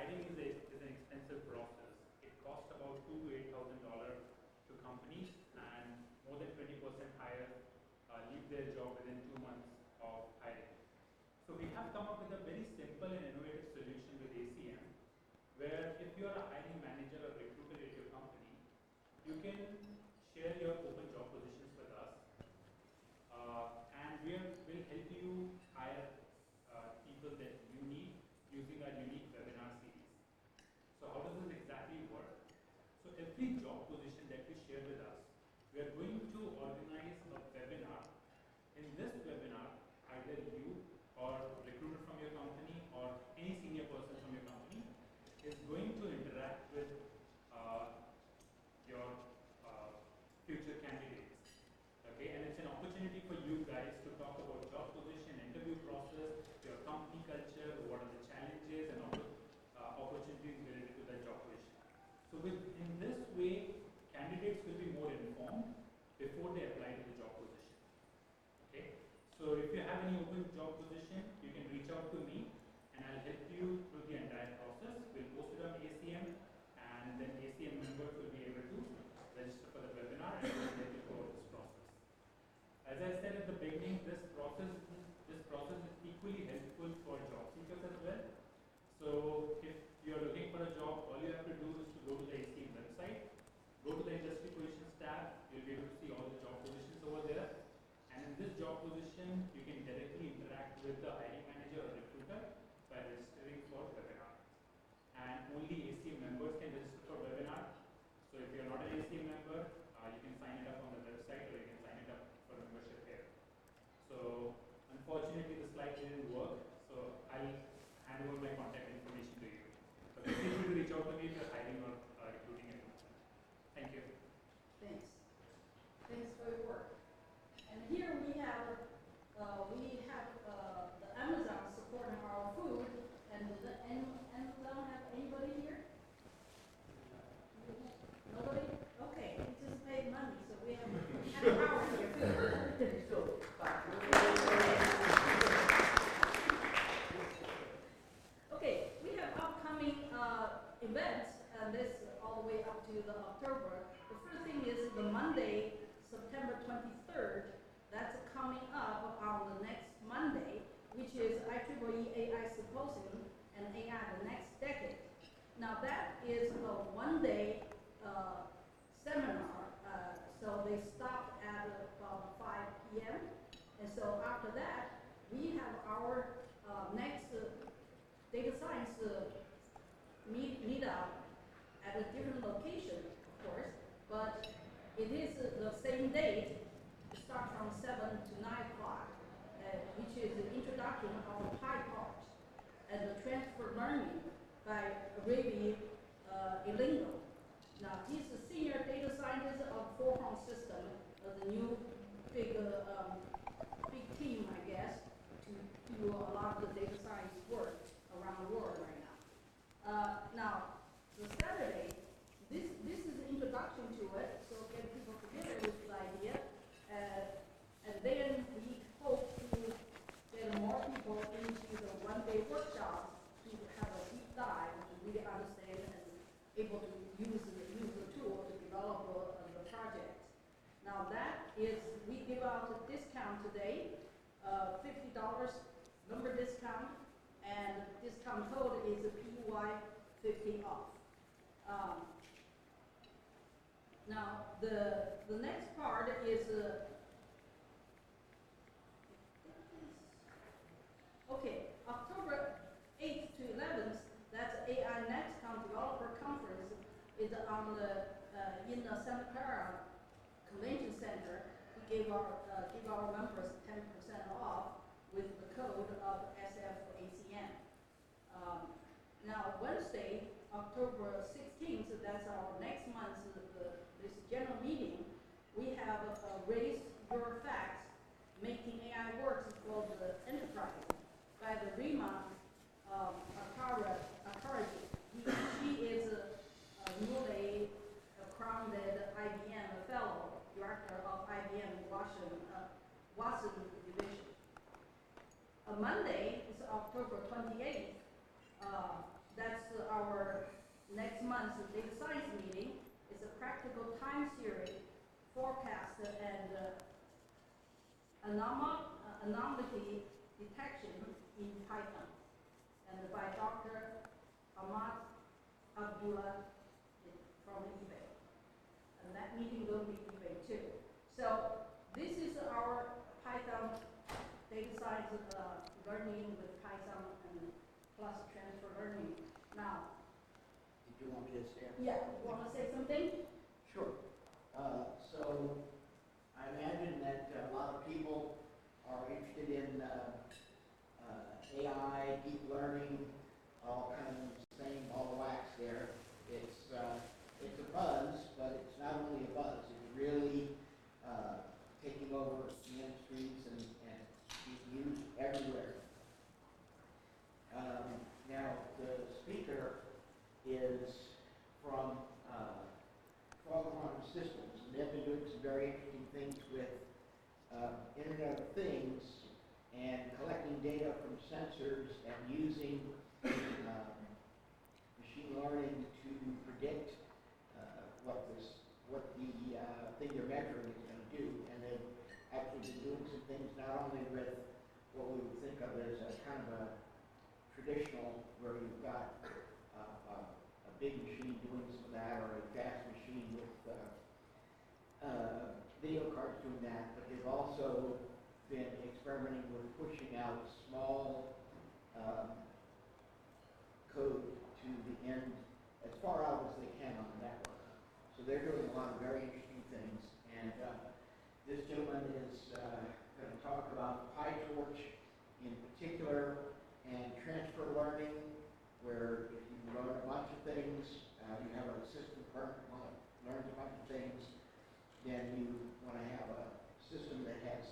hiring is an expensive process. It costs about $2,000 to $8,000 to companies, and more than 20% hire leave their job within 2 months of hiring. So we have come up with a very simple and innovative solution with ACM, where if you are a hiring manager or recruiter at your company, you can share your open job positions with us, and we'll help you hire people that you need using our unique webinar series. So how does this exactly work? So every job position that you share with us, we are going to organize a webinar. In this webinar, either you or recruiter from your company or any senior person from your company is going to interact with your future candidates. Okay, and it's an opportunity for you guys to talk about job position, interview process, your company culture, what are the challenges and opportunities related to that job position. So in this way, candidates will be more informed before they apply to the job position. Okay, so if you have any open job position, you can reach out to me and I'll help you through the entire process. We'll post it on ACM, and then ACM members will be able to register for the webinar and we'll help you through this process. As I said at the beginning, this process is equally helpful for job seekers as well. So if you're looking for a job, all you have to do is to go to the ACM website, go to the industry positions tab, you'll be able to see all the job positions over there. And in this job position, you can directly interact with the hiring manager or recruiter by registering for webinar. And only ACM members can register for webinar. So if you're not an ACM member, you can sign it up on the website or you can sign it up for membership here. So unfortunately, the slide didn't work. So I'll hand over my contact information to you. So feel free to reach out to me if you're hiring or recruiting anyone. Thank you. Thanks. Thanks for your work. And here we have the Amazon supporting our food. And does Amazon have anybody here? Nobody? Okay, we just paid money, so we have half an hour here. Okay, we have upcoming events, and this all the way up to the October. The first thing is the Monday, September 23rd. That's coming up on the next Monday, which is IEEE AI Symposium and AI the Next Decade. Now that is a one-day seminar, so they stop at about 5 p.m. And so after that, we have our next data science meetup at a different location, of course, but it is the same date. It starts from 7 to 9 o'clock, which is the introduction of PyPart and the transfer learning by Ravi Elingo. Now, he's the senior data scientist of Four-Home System, the new big team, I guess, to do a lot of the data science work around the world right now. Now, the Saturday, this is the introduction to it, so get people familiar with the idea. And then we hope to get more people into the one-day workshop to have a deep dive to really understand and able to use the tool to develop the project. Now that is, we give out a discount today, $50 member discount, and discount code is PY50 off. Now the next part is okay, October 8th to 11th. That's AI NextCon Developer Conference. Is on the in the Santa Clara Convention Center. We give our members 10% off with the code of SFACM. Now Wednesday, October 16th, that's our next month's this general meeting. We have Raise Your Facts, Making AI Works for the Enterprise by the Rima Akaragi. She is a newly crowned IBM fellow, director of IBM Watson Division. Monday is October 28th. that's our next month's data science meeting. It's a practical time series forecast and anomaly detection in Python, and by Dr. Ahmad Abdullah from eBay. And that meeting will be eBay too. So this is our Python data science learning with Python and plus transfer learning. Now, Did you want me to stand? yeah, you want to say something? Sure. So I imagine that a lot of people are interested in AI, deep learning, all kinds of same ball of wax there. It's a buzz, but it's not only a buzz. It's really taking over the industries and being used everywhere. Now, the speaker is from Flaw of Averages, and they've been doing some very interesting things with Internet of Things and collecting data from sensors and using machine learning to predict what the thing you're measuring is going to do. And they've actually been doing some things not only with what we would think of as a kind of a traditional, where you've got a big machine doing some of that, or a fast machine with video cards doing that, but they've also been experimenting with pushing out small code to the end, as far out as they can on the network. So they're doing a lot of very interesting things, and this gentleman is going to talk about PyTorch in particular, and transfer learning, where if you learn a bunch of things, you have a system learns a bunch of things, then you want to have a system that has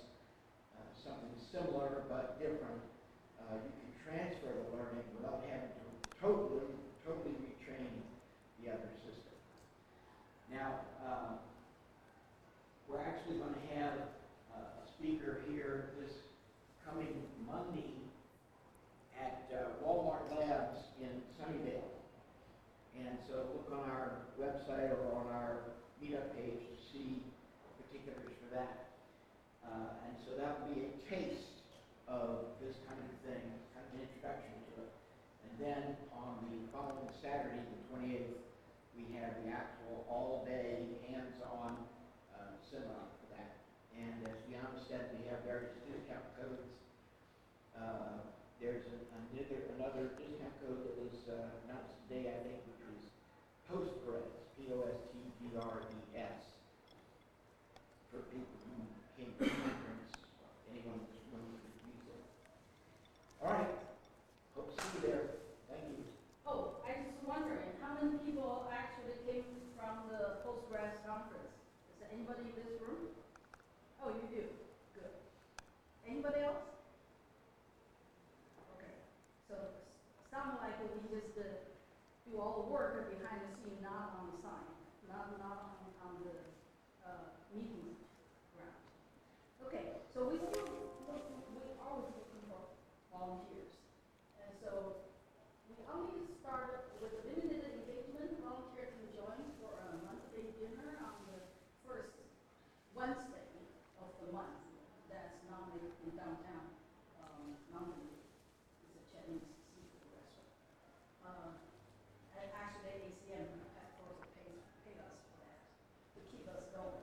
something similar but different. You can transfer the learning without having to totally retrain the other system. Now, we're actually going to have a speaker here this coming Monday at Walmart Labs in Sunnyvale. And so look on our website or on our meetup page to see particulars for that. And so that will be a taste of this kind of thing, kind of an introduction to it. And then on the following Saturday, the 28th, we have the actual all-day hands-on seminar for that. And as Jan said, we have various discount codes. There's another discount code that was announced today, I think, which is Postgres, Postgres, for people who came to the conference. Anyone in this room could use it. All right. Hope to see you there. Thank you. Oh, I was wondering, how many people actually came from the Postgres conference? Is there anybody in this room? Oh, you do? Good. Anybody else? Okay. So sound like we just do all the work behind the scene, not on the sign, not on the meeting ground. Okay, so we always looking for volunteers. And so we only start with a limited engagement. Volunteer can join for a monthly dinner on the first Wednesday of the month. That's normally in downtown Mountain View. It's a Chinese seafood restaurant. And actually, ACM, of course, paid us for that to keep us going.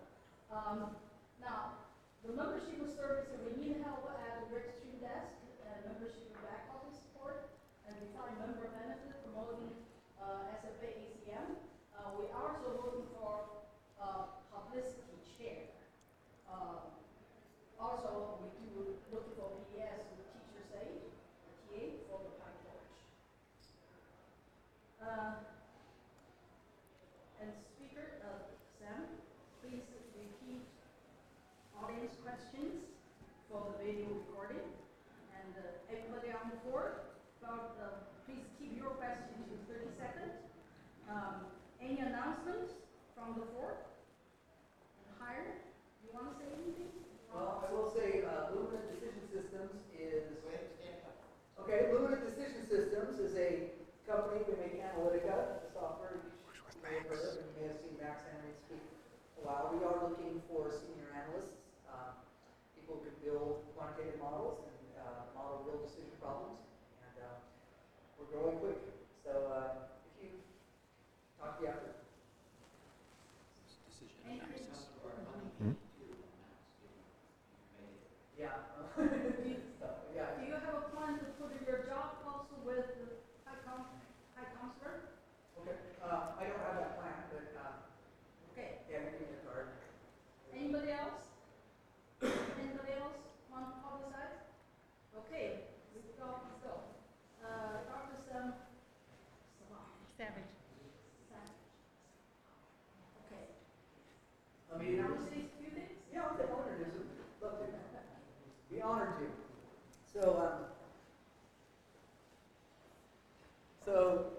Now, the membership service, we need help at the registry desk, membership and back office support, and define member benefit promoting SFA ACM. We are also looking for publicity chair. Also, we do look for PES with Teacher's Aid, or TA, for the PyTorch. And speaker, Sam, please repeat audience questions for the video recording. And everybody on the floor, please keep your question to 30 seconds. Any announcements from the floor? And higher? You want to say anything? Well, I will say Lumina Decision Systems is... Okay, Lumina Decision Systems is a company, we make Analytica, the software you may have heard, and you may have seen Max Henry speak a while. We are looking for senior analysts, people who can build quantitative models and model real decision problems, and we're growing quick. So if you talk to you after. Yeah. Do you have a plan to put your job also with high counselor? Okay. I don't have that plan, but Okay. yeah, give me a card. Anybody else? Anybody else want to publicize? Okay, let's go. Dr. Savage. Okay. I mean, Can I say a few things? yeah, I'll be honored to. Love to. Be honored to. So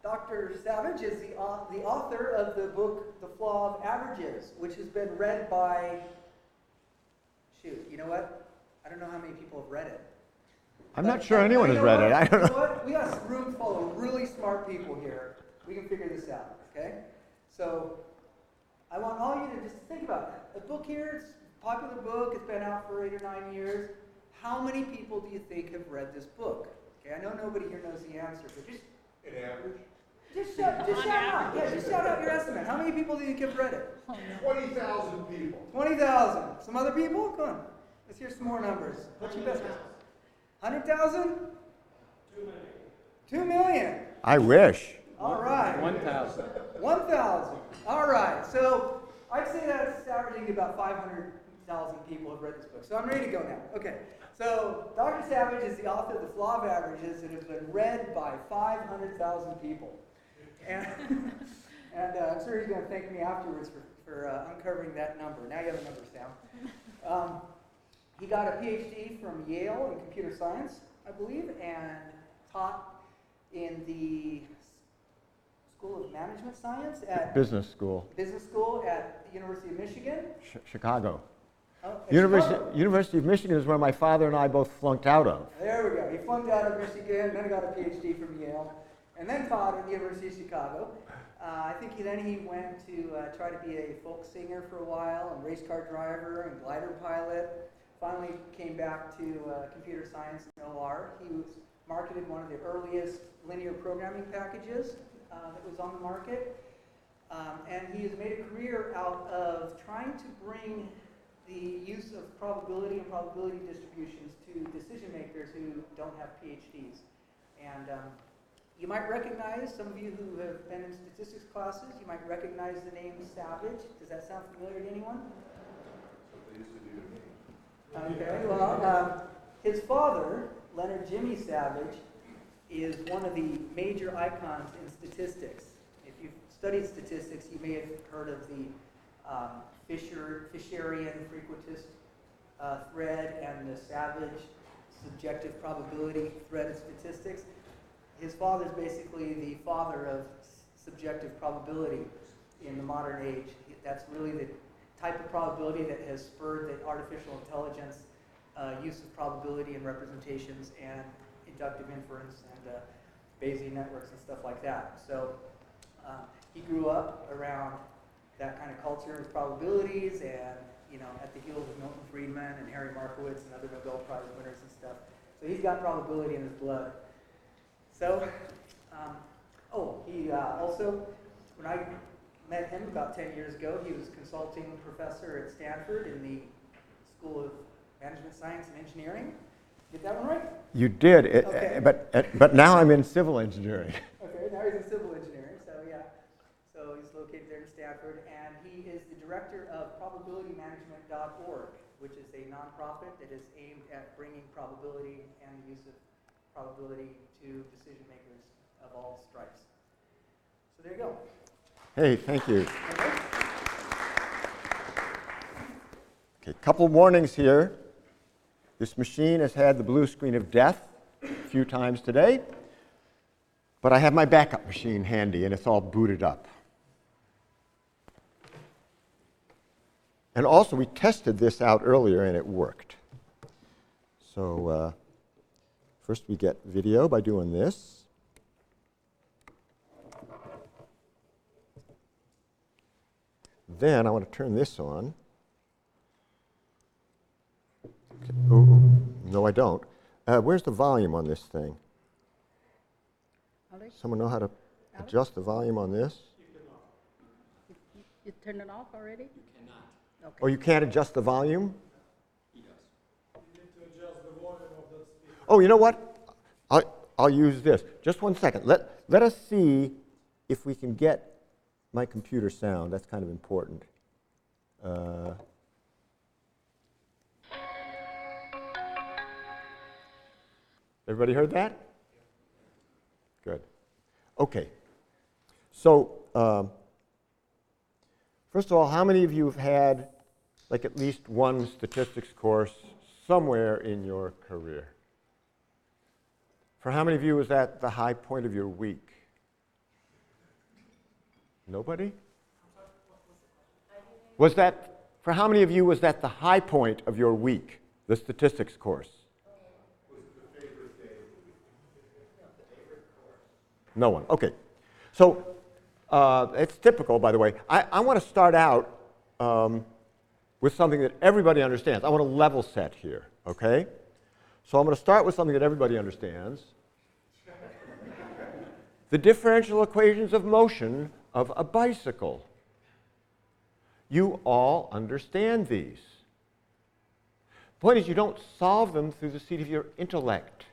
Dr. Savage is the author of the book, The Flaw of Averages, which has been read by, shoot, you know what? I don't know how many people have read it. I'm not sure anyone has read it. I don't You know. know what? We got a room full of really smart people here. We can figure this out, okay? So I want all you to just think about it. The book here, it's a popular book. It's been out for 8 or 9 years. How many people do you think have read this book? Okay, I know nobody here knows the answer, but just An average? just shout out. Yeah, just shout out your estimate. How many people do you think have read it? 20,000 people. 20,000. Some other people? Come on. Let's hear some more numbers. What's your best guess? 100,000? 2 million. I wish. All right. 1,000. 1,000. All right. So I'd say that's averaging about 500,000 people have read this book. So I'm ready to go now. Okay. So Dr. Savage is the author of The Flaw of Averages. It has been read by 500,000 people. And, I'm sure he's going to thank me afterwards for uncovering that number. Now you have a number, Sam. He got a PhD from Yale in computer science, I believe, and taught in the School of Management Science at Business school, at the University of Michigan. Chicago. Oh, at Chicago. University of Michigan is where my father and I both flunked out of. There we go. He flunked out of Michigan, then got a PhD from Yale, and then taught at the University of Chicago. I think he went to try to be a folk singer for a while, and race car driver and glider pilot. Finally came back to computer science and OR. He marketed one of the earliest linear programming packages that was on the market. And he has made a career out of trying to bring the use of probability and probability distributions to decision makers who don't have PhDs. And you might recognize, some of you who have been in statistics classes, you might recognize the name Savage. Does that sound familiar to anyone? What they used to do to me. Okay, well, his father, Leonard Jimmy Savage, is one of the major icons in statistics. If you've studied statistics, you may have heard of the Fisherian frequentist thread and the Savage subjective probability thread of statistics. His father is basically the father of subjective probability in the modern age. That's really the type of probability that has spurred the artificial intelligence use of probability and representations and inductive inference and Bayesian networks and stuff like that. So he grew up around that kind of culture with probabilities and, at the heels of Milton Friedman and Harry Markowitz and other Nobel Prize winners and stuff. So he's got probability in his blood. So, he also, when I met him about 10 years ago, he was consulting professor at Stanford in the School of Management Science and Engineering. Get that one right? You did, Okay. but now I'm in civil engineering. Okay, now he's in civil engineering, so yeah. So he's located there in Stanford, and he is the director of probabilitymanagement.org, which is a nonprofit that is aimed at bringing probability and the use of probability to decision makers of all stripes. So there you go. Hey, thank you. Okay. Okay, couple warnings here. This machine has had the blue screen of death a few times today, but I have my backup machine handy and it's all booted up. And also, we tested this out earlier and it worked. So first we get video by doing this. then I want to turn this on. Okay. Ooh, no, I don't. Where's the volume on this thing? Alex, Someone know how to adjust the volume on this? you turned it off already? You cannot. Okay. Oh, you can't adjust the volume? Oh, you know what? I'll use this. Just one second. Let us see if we can get my computer sound. That's kind of important. Everybody heard that? Good. Okay. So, first of all, how many of you have had like at least one statistics course somewhere in your career? For how many of you was that the high point of your week? Nobody? Was that, for how many of you was that the high point of your week, the statistics course? Was it the favorite day? No one. Okay. So it's typical, by the way. I want to start out with something that everybody understands. I want to level set here, okay? So I'm going to start with something that everybody understands. The differential equations of motion of a bicycle. You all understand these. The point is, you don't solve them through the seat of your intellect.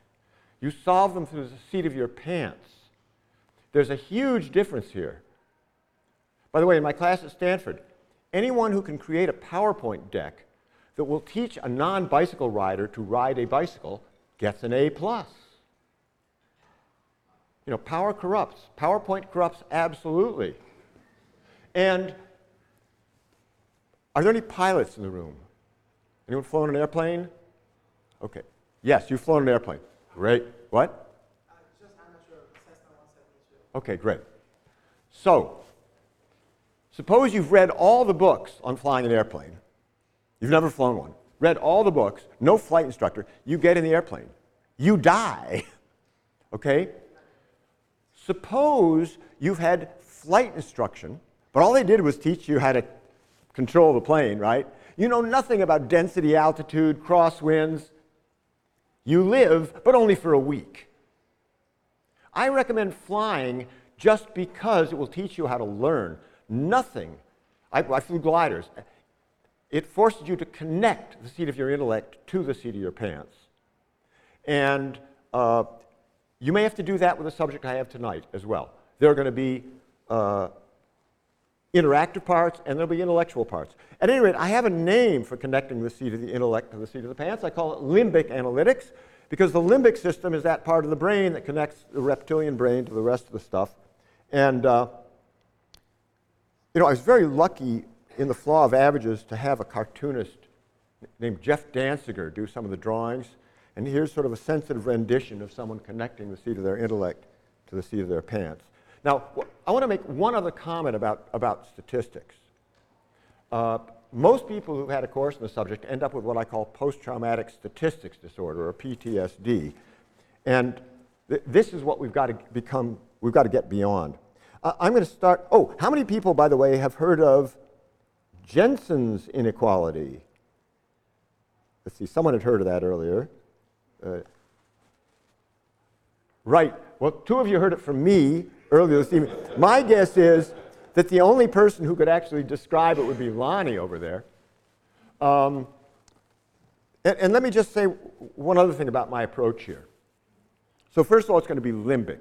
You solve them through the seat of your pants. There's a huge difference here. By the way, in my class at Stanford, anyone who can create a PowerPoint deck that will teach a non-bicycle rider to ride a bicycle gets an A+. You know, power corrupts. PowerPoint corrupts absolutely. And are there any pilots in the room? Anyone flown an airplane? Okay. Yes, you've flown an airplane. Great. What? Just amateur Cessna 172. Okay, great. So, suppose you've read all the books on flying an airplane. You've never flown one. Read all the books, no flight instructor. You get in the airplane. You die. Okay? Suppose you've had flight instruction, but all they did was teach you how to control the plane, right? You know nothing about density, altitude, crosswinds. You live, but only for a week. I recommend flying just because it will teach you how to learn. Nothing. I flew gliders. It forces you to connect the seat of your intellect to the seat of your pants. And you may have to do that with the subject I have tonight as well. There are going to be interactive parts and there'll be intellectual parts. At any rate, I have a name for connecting the seat of the intellect to the seat of the pants. I call it limbic analytics because the limbic system is that part of the brain that connects the reptilian brain to the rest of the stuff. And you know, I was very lucky in the Flaw of Averages to have a cartoonist named Jeff Danziger do some of the drawings. And here's sort of a sensitive rendition of someone connecting the seat of their intellect to the seat of their pants. Now, I want to make one other comment about statistics. Most people who've had a course in the subject end up with what I call post-traumatic statistics disorder, or PTSD. And this is what we've got to get beyond. I'm going to start, how many people, by the way, have heard of Jensen's inequality? Let's see, someone had heard of that earlier. Right, well, two of you heard it from me earlier this evening. My guess is that the only person who could actually describe it would be Lonnie over there. And let me just say one other thing about my approach here. So first of all, it's going to be limbic.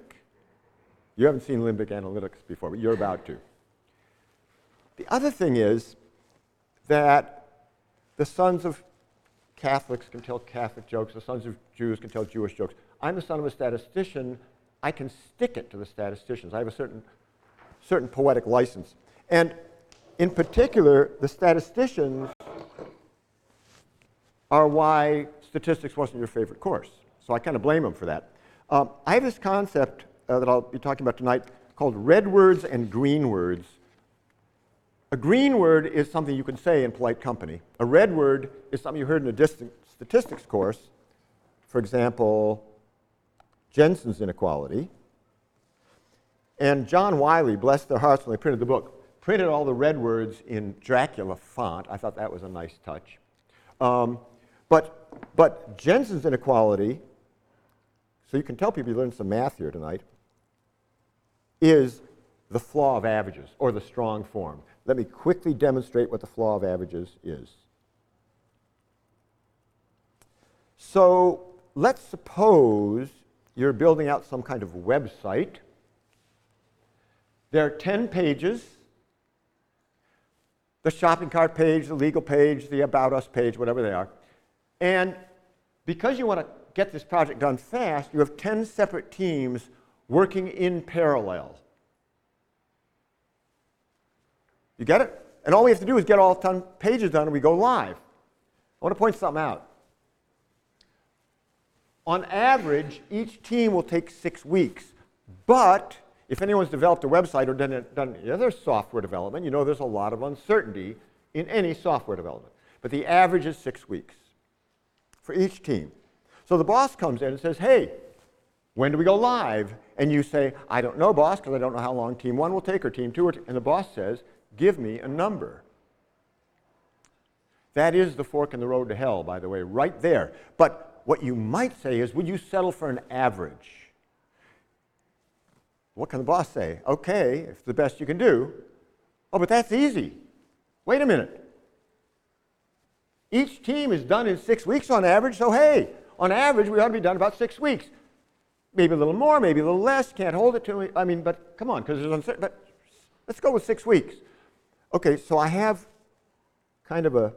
You haven't seen limbic analytics before, but you're about to. The other thing is that the sons of Catholics can tell Catholic jokes, the sons of Jews can tell Jewish jokes. I'm the son of a statistician. I can stick it to the statisticians. I have a certain poetic license. And in particular, the statisticians are why statistics wasn't your favorite course. So I kind of blame them for that. I have this concept that I'll be talking about tonight called red words and green words. A green word is something you can say in polite company. A red word is something you heard in a distant statistics course. For example, Jensen's inequality. And John Wiley, bless their hearts when they printed the book, printed all the red words in Dracula font. I thought that was a nice touch. But Jensen's inequality, so you can tell people you learned some math here tonight, is the flaw of averages, or the strong form. Let me quickly demonstrate what the flaw of averages is. So let's suppose you're building out some kind of website. There are 10 pages. The shopping cart page, the legal page, the About Us page, whatever they are. And because you want to get this project done fast, you have 10 separate teams working in parallel. You get it? And all we have to do is get all 10 pages done and we go live. I want to point something out. On average, each team will take 6 weeks. But if anyone's developed a website or done any other software development, you know there's a lot of uncertainty in any software development. But the average is 6 weeks for each team. So the boss comes in and says, hey, when do we go live? And you say, I don't know, boss, because I don't know how long team 1 will take or team 2. And the boss says, give me a number. That is the fork in the road to hell, by the way, right there. But what you might say is, would you settle for an average? What can the boss say? Okay, if it's the best you can do. Oh, but that's easy. Wait a minute. Each team is done in 6 weeks on average, so hey, on average we ought to be done about 6 weeks. Maybe a little more, maybe a little less, can't hold it to me. I mean, but come on, because there's uncertainty. But let's go with 6 weeks. Okay, so I have kind of a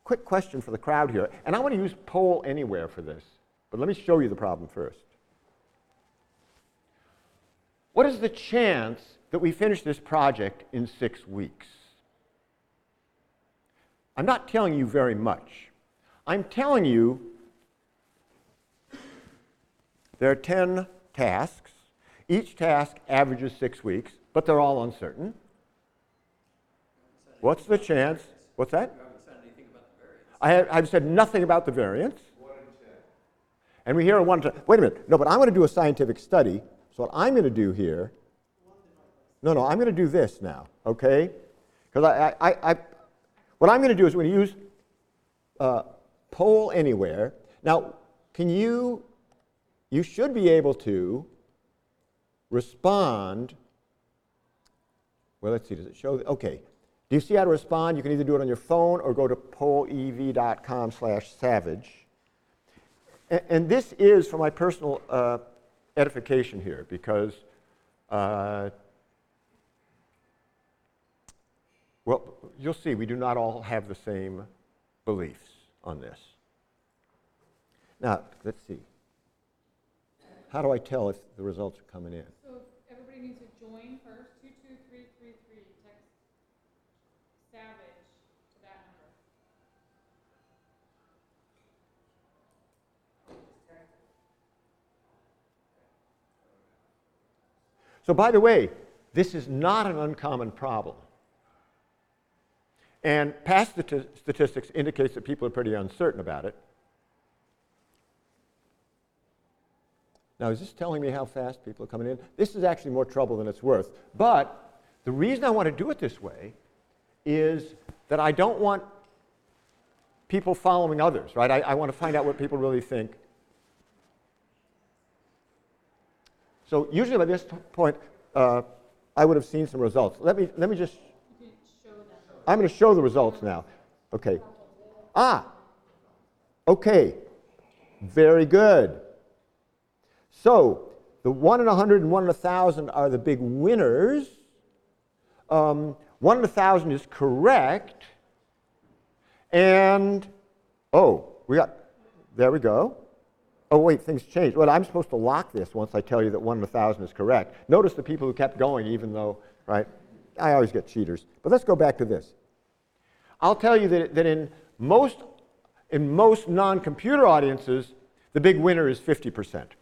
quick question for the crowd here. And I want to use poll anywhere for this. But let me show you the problem first. What is the chance that we finish this project in 6 weeks? I'm not telling you very much. I'm telling you there are 10 tasks. Each task averages 6 weeks, but they're all uncertain. What's the chance? What's that? You haven't said anything about the variance. I've said nothing about the variance. 1 in 10. And we hear a 1 to, wait a minute, no, but I'm going to do a scientific study. So what I'm going to do here, no, I'm going to do this now, okay? Because what I'm going to do is we're going to use poll anywhere. Now, you should be able to respond. Well, let's see, does it show? Okay. Do you see how to respond? You can either do it on your phone or go to pollev.com/savage. And this is for my personal edification here, because, well, you'll see we do not all have the same beliefs on this. Now, let's see. How do I tell if the results are coming in? So everybody needs to join first, 22333, text Savage to that number. So by the way, this is not an uncommon problem. And past statistics indicates that people are pretty uncertain about it. Now, is this telling me how fast people are coming in? This is actually more trouble than it's worth. But the reason I want to do it this way is that I don't want people following others, right? I want to find out what people really think. So usually by this point, I would have seen some results. Let me just, You can show them. I'm going to show the results now. Okay. Okay. Very good. So the 1 in 100 and 1 in 1,000 are the big winners. 1 in 1,000 is correct. And, there we go. Oh, wait, things changed. Well, I'm supposed to lock this once I tell you that 1 in 1,000 is correct. Notice the people who kept going even though, right? I always get cheaters. But let's go back to this. I'll tell you that in most non-computer audiences, the big winner is 50%.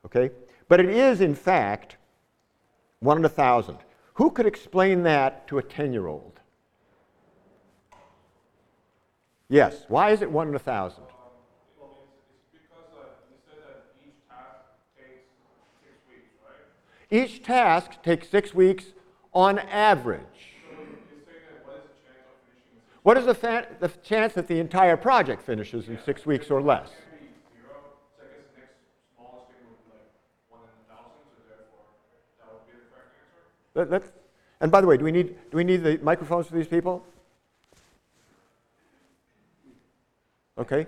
Okay? But it is, in fact, 1 in 1,000. Who could explain that to a 10-year-old? Yes. Why is it 1 in 1,000? Well, it's because you said that each task takes 6 weeks, right? Each task takes 6 weeks on average. So you're saying that what is the chance of finishing in 6 weeks? What is the chance that the entire project finishes in 6 weeks or less? It can't be 0. So I guess the next smallest thing would be like 1 in 1,000. So therefore, that would be the correct answer. And by the way, do we need the microphones for these people? Okay.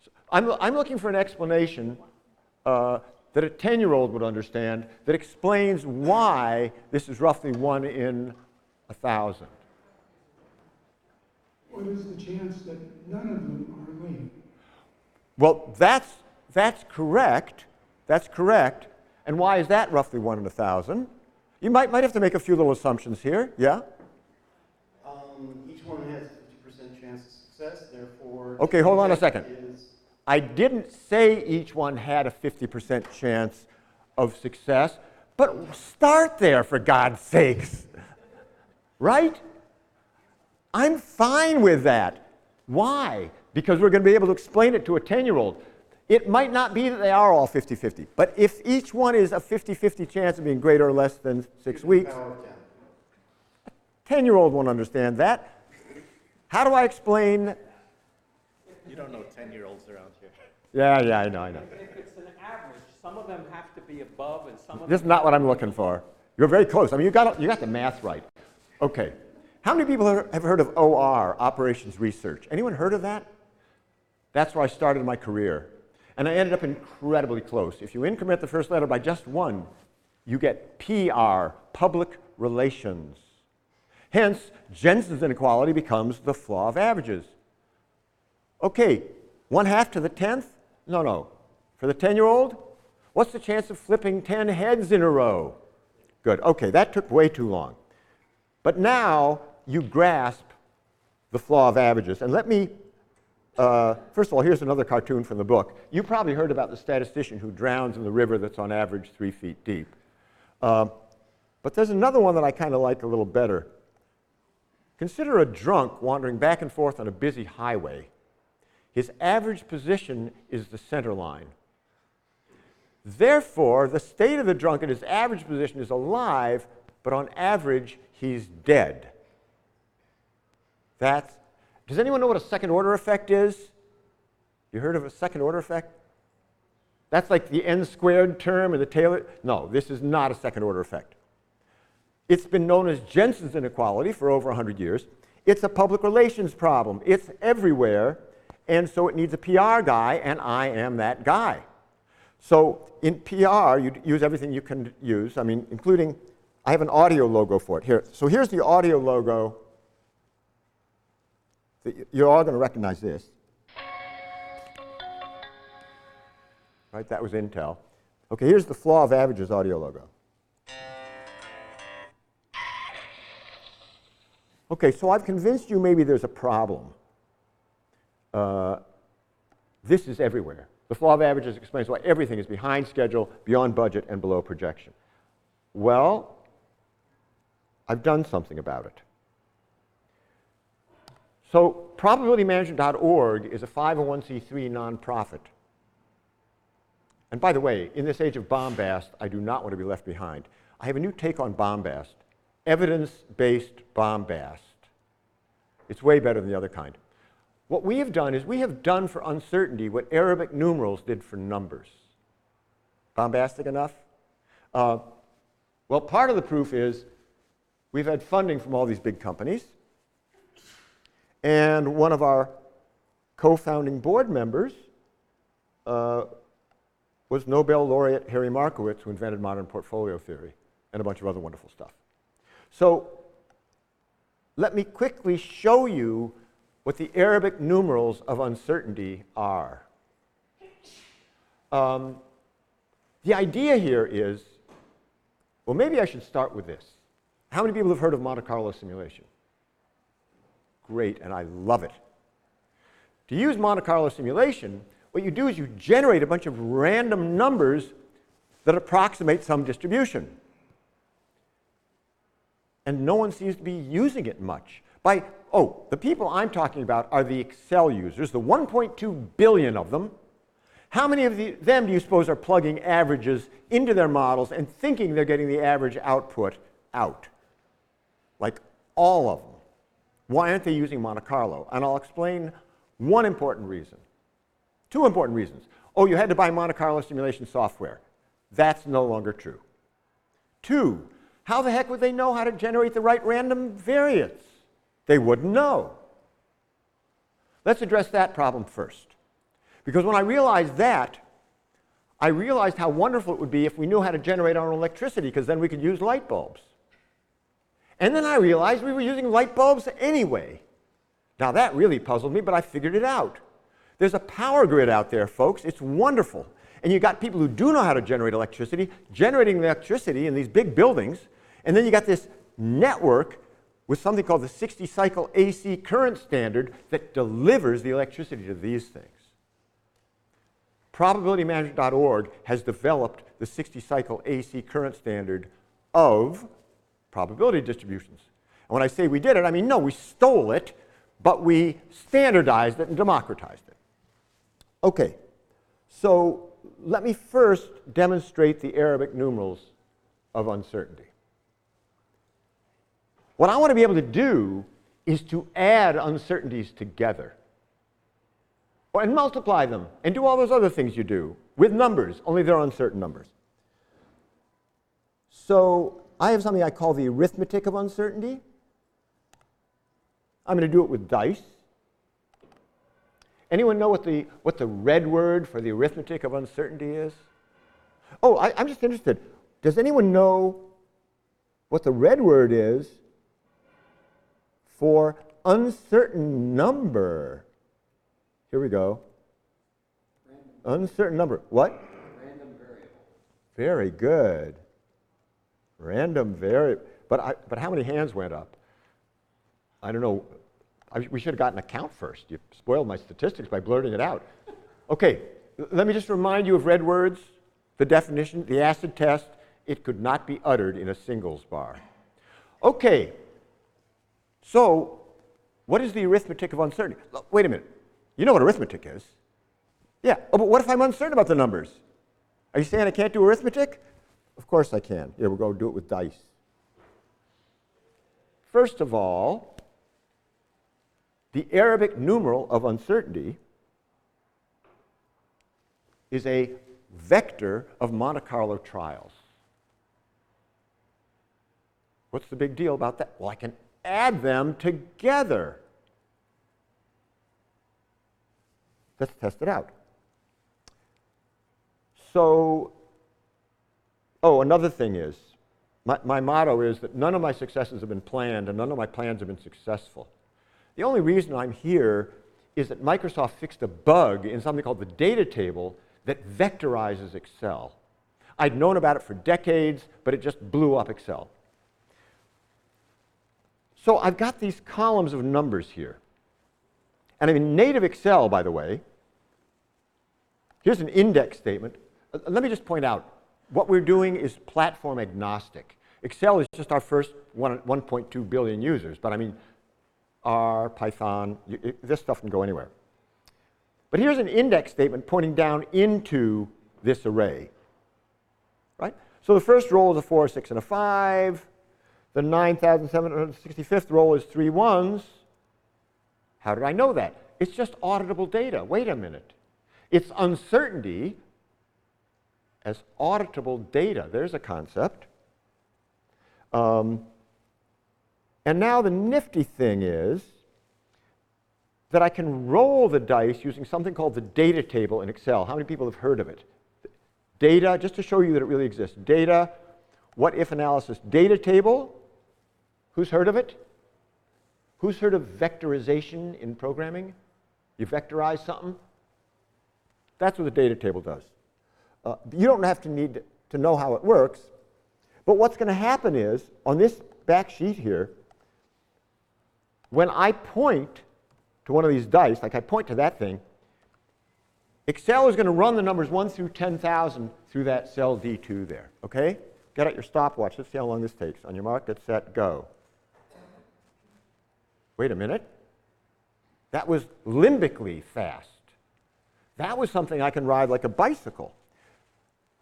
So I'm looking for an explanation that a 10-year-old would understand that explains why this is roughly 1 in 1,000. What is the chance that none of them are late? Well, that's correct. That's correct. And why is that roughly 1 in 1,000? You might have to make a few little assumptions here. Yeah? Each one has a 50% chance of success, therefore... Okay, hold on a second. Is I didn't say each one had a 50% chance of success, but start there, for God's sakes. Right? I'm fine with that. Why? Because we're going to be able to explain it to a 10-year-old. It might not be that they are all 50-50, but if each one is a 50-50 chance of being greater or less than 6 weeks, power of 10. 10-year-old won't understand that. How do I explain? You don't know 10-year-olds around here. Yeah, I know. If it's an average, some of them have to be above and some of This is them... not what I'm looking for. You're very close. I mean, you got the math right. Okay. How many people have heard of OR, Operations Research? Anyone heard of that? That's where I started my career. And I ended up incredibly close. If you increment the first letter by just 1, you get PR, Public Relations. Hence, Jensen's inequality becomes the flaw of averages. Okay, 1/2 to the 10th? No. For the 10-year-old, what's the chance of flipping 10 heads in a row? Good. Okay, that took way too long. But now you grasp the flaw of averages. And let me, first of all, here's another cartoon from the book. You probably heard about the statistician who drowns in the river that's on average 3 feet deep. But there's another one that I kind of like a little better. Consider a drunk wandering back and forth on a busy highway. His average position is the center line. Therefore, the state of the drunk at his average position is alive, but on average, he's dead. Does anyone know what a second-order effect is? You heard of a second-order effect? That's like the n-squared term or the Taylor. No, this is not a second-order effect. It's been known as Jensen's inequality for over 100 years. It's a public relations problem. It's everywhere, and so it needs a PR guy, and I am that guy. So in PR, you use everything you can use, including, I have an audio logo for it. Here. So here's the audio logo. You're all going to recognize this. Right, that was Intel. Okay, here's the Flaw of Averages audio logo. Okay, so I've convinced you maybe there's a problem. This is everywhere. The Flaw of Averages explains why everything is behind schedule, beyond budget, and below projection. Well, I've done something about it. So probabilitymanagement.org is a 501c3 nonprofit. And by the way, in this age of bombast, I do not want to be left behind. I have a new take on bombast, evidence-based bombast. It's way better than the other kind. What we have done is we have done for uncertainty what Arabic numerals did for numbers. Bombastic enough? Well, part of the proof is we've had funding from all these big companies. And one of our co-founding board members was Nobel laureate Harry Markowitz, who invented modern portfolio theory and a bunch of other wonderful stuff. So let me quickly show you what the Arabic numerals of uncertainty are. The idea here is, well, maybe I should start with this. How many people have heard of Monte Carlo simulation? Great, and I love it. To use Monte Carlo simulation, what you do is you generate a bunch of random numbers that approximate some distribution. And no one seems to be using it much. The people I'm talking about are the Excel users, the 1.2 billion of them. How many of them do you suppose are plugging averages into their models and thinking they're getting the average output out? Like all of them. Why aren't they using Monte Carlo? And I'll explain one important reason. Two important reasons. Oh, you had to buy Monte Carlo simulation software. That's no longer true. Two, how the heck would they know how to generate the right random variance? They wouldn't know. Let's address that problem first. Because when I realized that, I realized how wonderful it would be if we knew how to generate our own electricity, because then we could use light bulbs. And then I realized we were using light bulbs anyway. Now that really puzzled me, but I figured it out. There's a power grid out there, folks. It's wonderful. And you've got people who do know how to generate electricity, generating electricity in these big buildings, and then you got this network with something called the 60-cycle AC current standard that delivers the electricity to these things. ProbabilityManager.org has developed the 60-cycle AC current standard of probability distributions. And when I say we did it, I mean, no, we stole it, but we standardized it and democratized it. Okay, so let me first demonstrate the Arabic numerals of uncertainty. What I want to be able to do is to add uncertainties together and multiply them and do all those other things you do with numbers, only they're uncertain numbers. So I have something I call the arithmetic of uncertainty. I'm going to do it with dice. Anyone know what the red word for the arithmetic of uncertainty is? Oh, I'm just interested. Does anyone know what the red word is for uncertain number? Here we go. Random. Uncertain number. What? Random variable. Very good. Random variable. But how many hands went up? I don't know. We should have gotten a count first. You spoiled my statistics by blurting it out. Okay, let me just remind you of red words. The definition, the acid test, it could not be uttered in a singles bar. Okay, so what is the arithmetic of uncertainty? Wait a minute. You know what arithmetic is. Yeah, oh, but what if I'm uncertain about the numbers? Are you saying I can't do arithmetic? Of course I can. Here, we'll go do it with dice. First of all, the Arabic numeral of uncertainty is a vector of Monte Carlo trials. What's the big deal about that? Well, I can add them together. Let's test it out. So, oh, another thing is, my motto is that none of my successes have been planned and none of my plans have been successful. The only reason I'm here is that Microsoft fixed a bug in something called the data table that vectorizes Excel. I'd known about it for decades, but it just blew up Excel. So I've got these columns of numbers here. And I'm in native Excel, by the way. Here's an index statement. Let me just point out, what we're doing is platform agnostic. Excel is just our first 1.2 billion users, but I mean, R, Python, this stuff can go anywhere. But here's an index statement pointing down into this array, right? So the first row is a 4, a 6, and a 5. The 9,765th row is 3 ones. How did I know that? It's just auditable data. Wait a minute. It's uncertainty as auditable data. There's a concept. And now the nifty thing is that I can roll the dice using something called the data table in Excel. How many people have heard of it? Data, just to show you that it really exists. Data, what if analysis, data table. Who's heard of it? Who's heard of vectorization in programming? You vectorize something? That's what the data table does. You don't have to need to know how it works, but what's going to happen is, on this back sheet here, when I point to one of these dice, like I point to that thing, Excel is going to run the numbers 1 through 10,000 through that cell D2 there, okay? Get out your stopwatch. Let's see how long this takes. On your mark, get set, go. Wait a minute. That was limbically fast. That was something I can ride like a bicycle.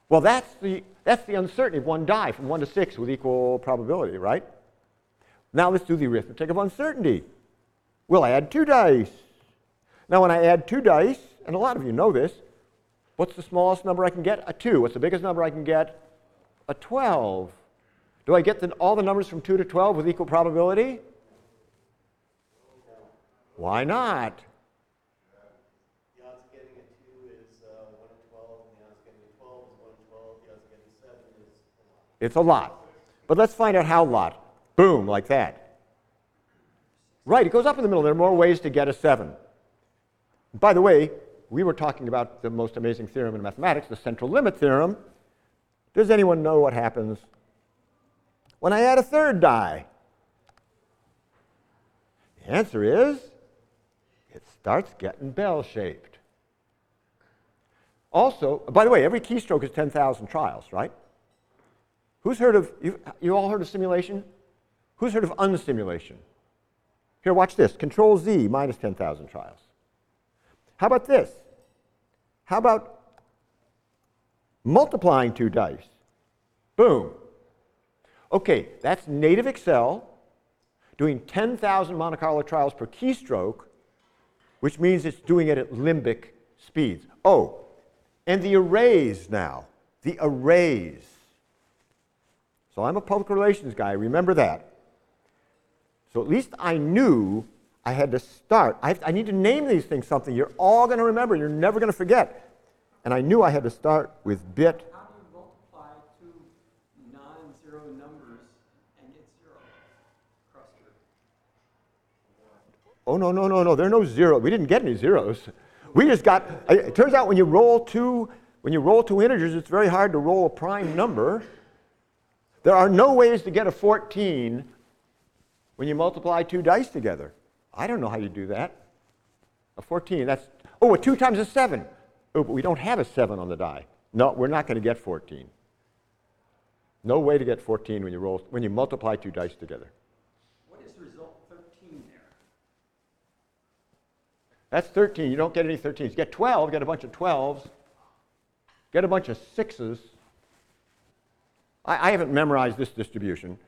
Well, that's the uncertainty of one die from 1 to 6 with equal probability, right? Now let's do the arithmetic of uncertainty. We'll add 2 dice. Now when I add 2 dice, and a lot of you know this, what's the smallest number I can get? A 2. What's the biggest number I can get? A 12. Do I get all the numbers from 2 to 12 with equal probability? Why not? The odds of getting a 2 is 1 in 12, and the odds of getting a 12 is 1 in 12, the odds of getting 7 is a lot. It's a lot. But let's find out how lot. Boom, like that. Right, it goes up in the middle. There are more ways to get a 7. By the way, we were talking about the most amazing theorem in mathematics, the central limit theorem. Does anyone know what happens when I add a 3rd die? The answer is it starts getting bell-shaped. Also, by the way, every keystroke is 10,000 trials, right? Who's heard of, you all heard of simulation? Who's heard of unsimulation? Here, watch this. Control Z minus 10,000 trials. How about this? How about multiplying 2 dice? Boom. Okay, that's native Excel doing 10,000 Monte Carlo trials per keystroke, which means it's doing it at limbic speeds. Oh, and the arrays now. The arrays. So I'm a public relations guy, remember that. So at least I knew I had to start. I need to name these things something you're all going to remember. You're never going to forget. And I knew I had to start with bit. How do you multiply 2 non-zero numbers and get 0 across your board? Oh, no. There are no zeros. We didn't get any zeros. We just got, it turns out when you roll two integers, it's very hard to roll a prime number. There are no ways to get a 14 when you multiply 2 dice together. I don't know how you do that. A 14, that's, oh, a 2 times a 7. Oh, but we don't have a 7 on the die. No, we're not going to get 14. No way to get 14 when you multiply 2 dice together. What is result 13 there? That's 13. You don't get any 13s. You get 12, get a bunch of 12s, get a bunch of 6s. I haven't memorized this distribution.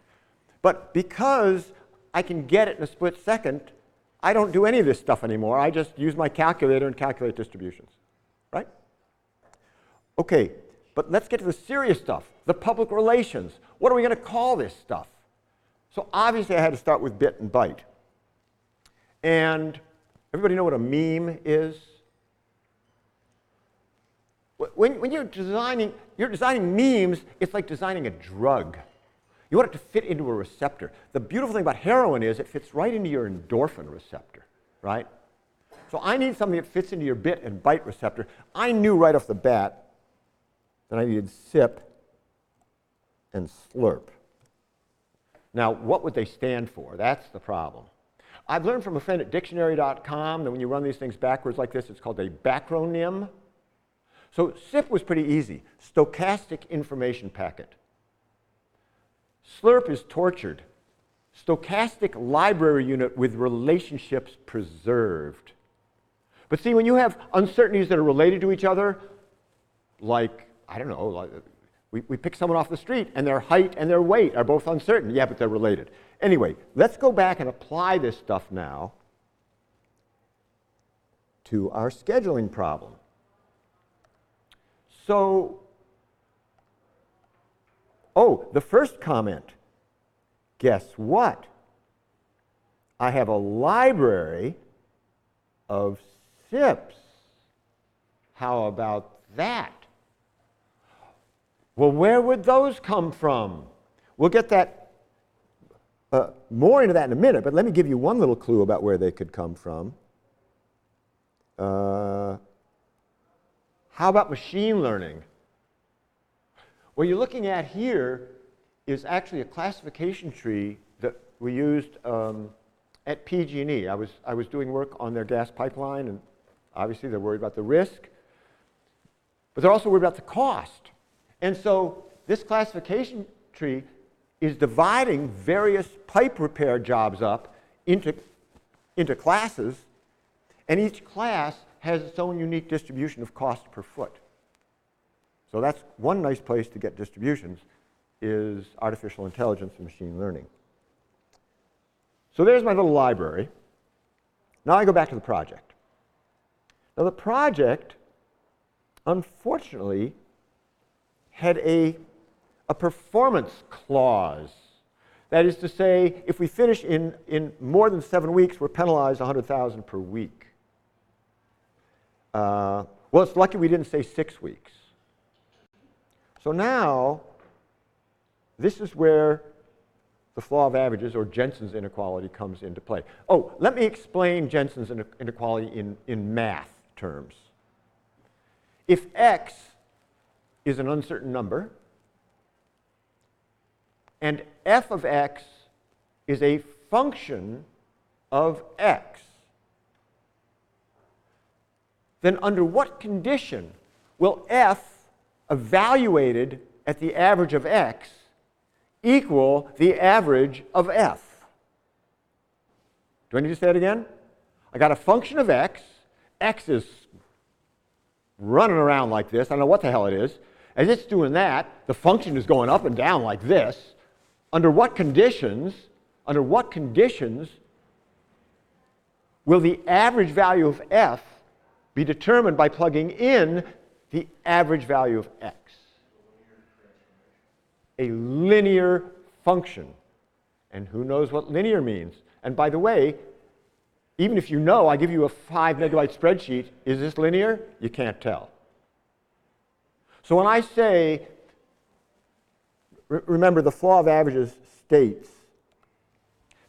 But because I can get it in a split second, I don't do any of this stuff anymore. I just use my calculator and calculate distributions. Right? Okay, but let's get to the serious stuff, the public relations. What are we going to call this stuff? So obviously I had to start with bit and byte. And everybody know what a meme is? When you're designing memes, it's like designing a drug. You want it to fit into a receptor. The beautiful thing about heroin is it fits right into your endorphin receptor, right? So I need something that fits into your bit and byte receptor. I knew right off the bat that I needed SIP and slurp. Now, what would they stand for? That's the problem. I've learned from a friend at dictionary.com that when you run these things backwards like this, it's called a backronym. So SIP was pretty easy. Stochastic information packet. SLURP is tortured. Stochastic library unit with relationships preserved. But see, when you have uncertainties that are related to each other, like, I don't know, like we pick someone off the street and their height and their weight are both uncertain. Yeah, but they're related. Anyway, let's go back and apply this stuff now to our scheduling problem. So, oh, the first comment. Guess what? I have a library of SIPs. How about that? Well, where would those come from? We'll get that more into that in a minute, but let me give you one little clue about where they could come from. How about machine learning? What you're looking at here is actually a classification tree that we used at PG&E. I was doing work on their gas pipeline, and obviously they're worried about the risk, but they're also worried about the cost. And so this classification tree is dividing various pipe repair jobs up into classes, and each class has its own unique distribution of cost per foot. So that's one nice place to get distributions, is artificial intelligence and machine learning. So there's my little library. Now I go back to the project. Now the project, unfortunately, had a performance clause. That is to say, if we finish in more than 7 weeks, we're penalized $100,000 per week. Well, it's lucky we didn't say 6 weeks. So now, this is where the flaw of averages, or Jensen's inequality, comes into play. Oh, let me explain Jensen's inequality in math terms. If x is an uncertain number, and f of x is a function of x, then under what condition will f evaluated at the average of x equal the average of f? Do I need to say it again? I got a function of x. X is running around like this. I don't know what the hell it is. As it's doing that, the function is going up and down like this. Under what conditions will the average value of f be determined by plugging in the average value of x? A linear function. And who knows what linear means? And by the way, even if you know, I give you a 5 megabyte spreadsheet, is this linear? You can't tell. So when I say, remember the flaw of averages states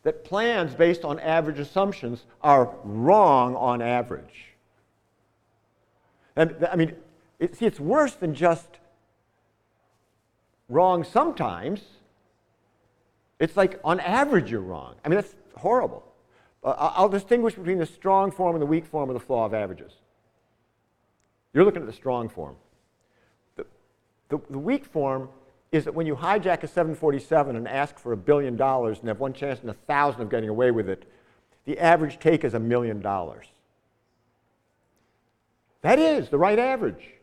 that plans based on average assumptions are wrong on average. And I mean, it's worse than just wrong sometimes. It's like on average you're wrong. I mean, that's horrible. I'll distinguish between the strong form and the weak form of the flaw of averages. You're looking at the strong form. The weak form is that when you hijack a 747 and ask for $1 billion and have one chance in 1,000 of getting away with it, the average take is $1 million. That is the right average.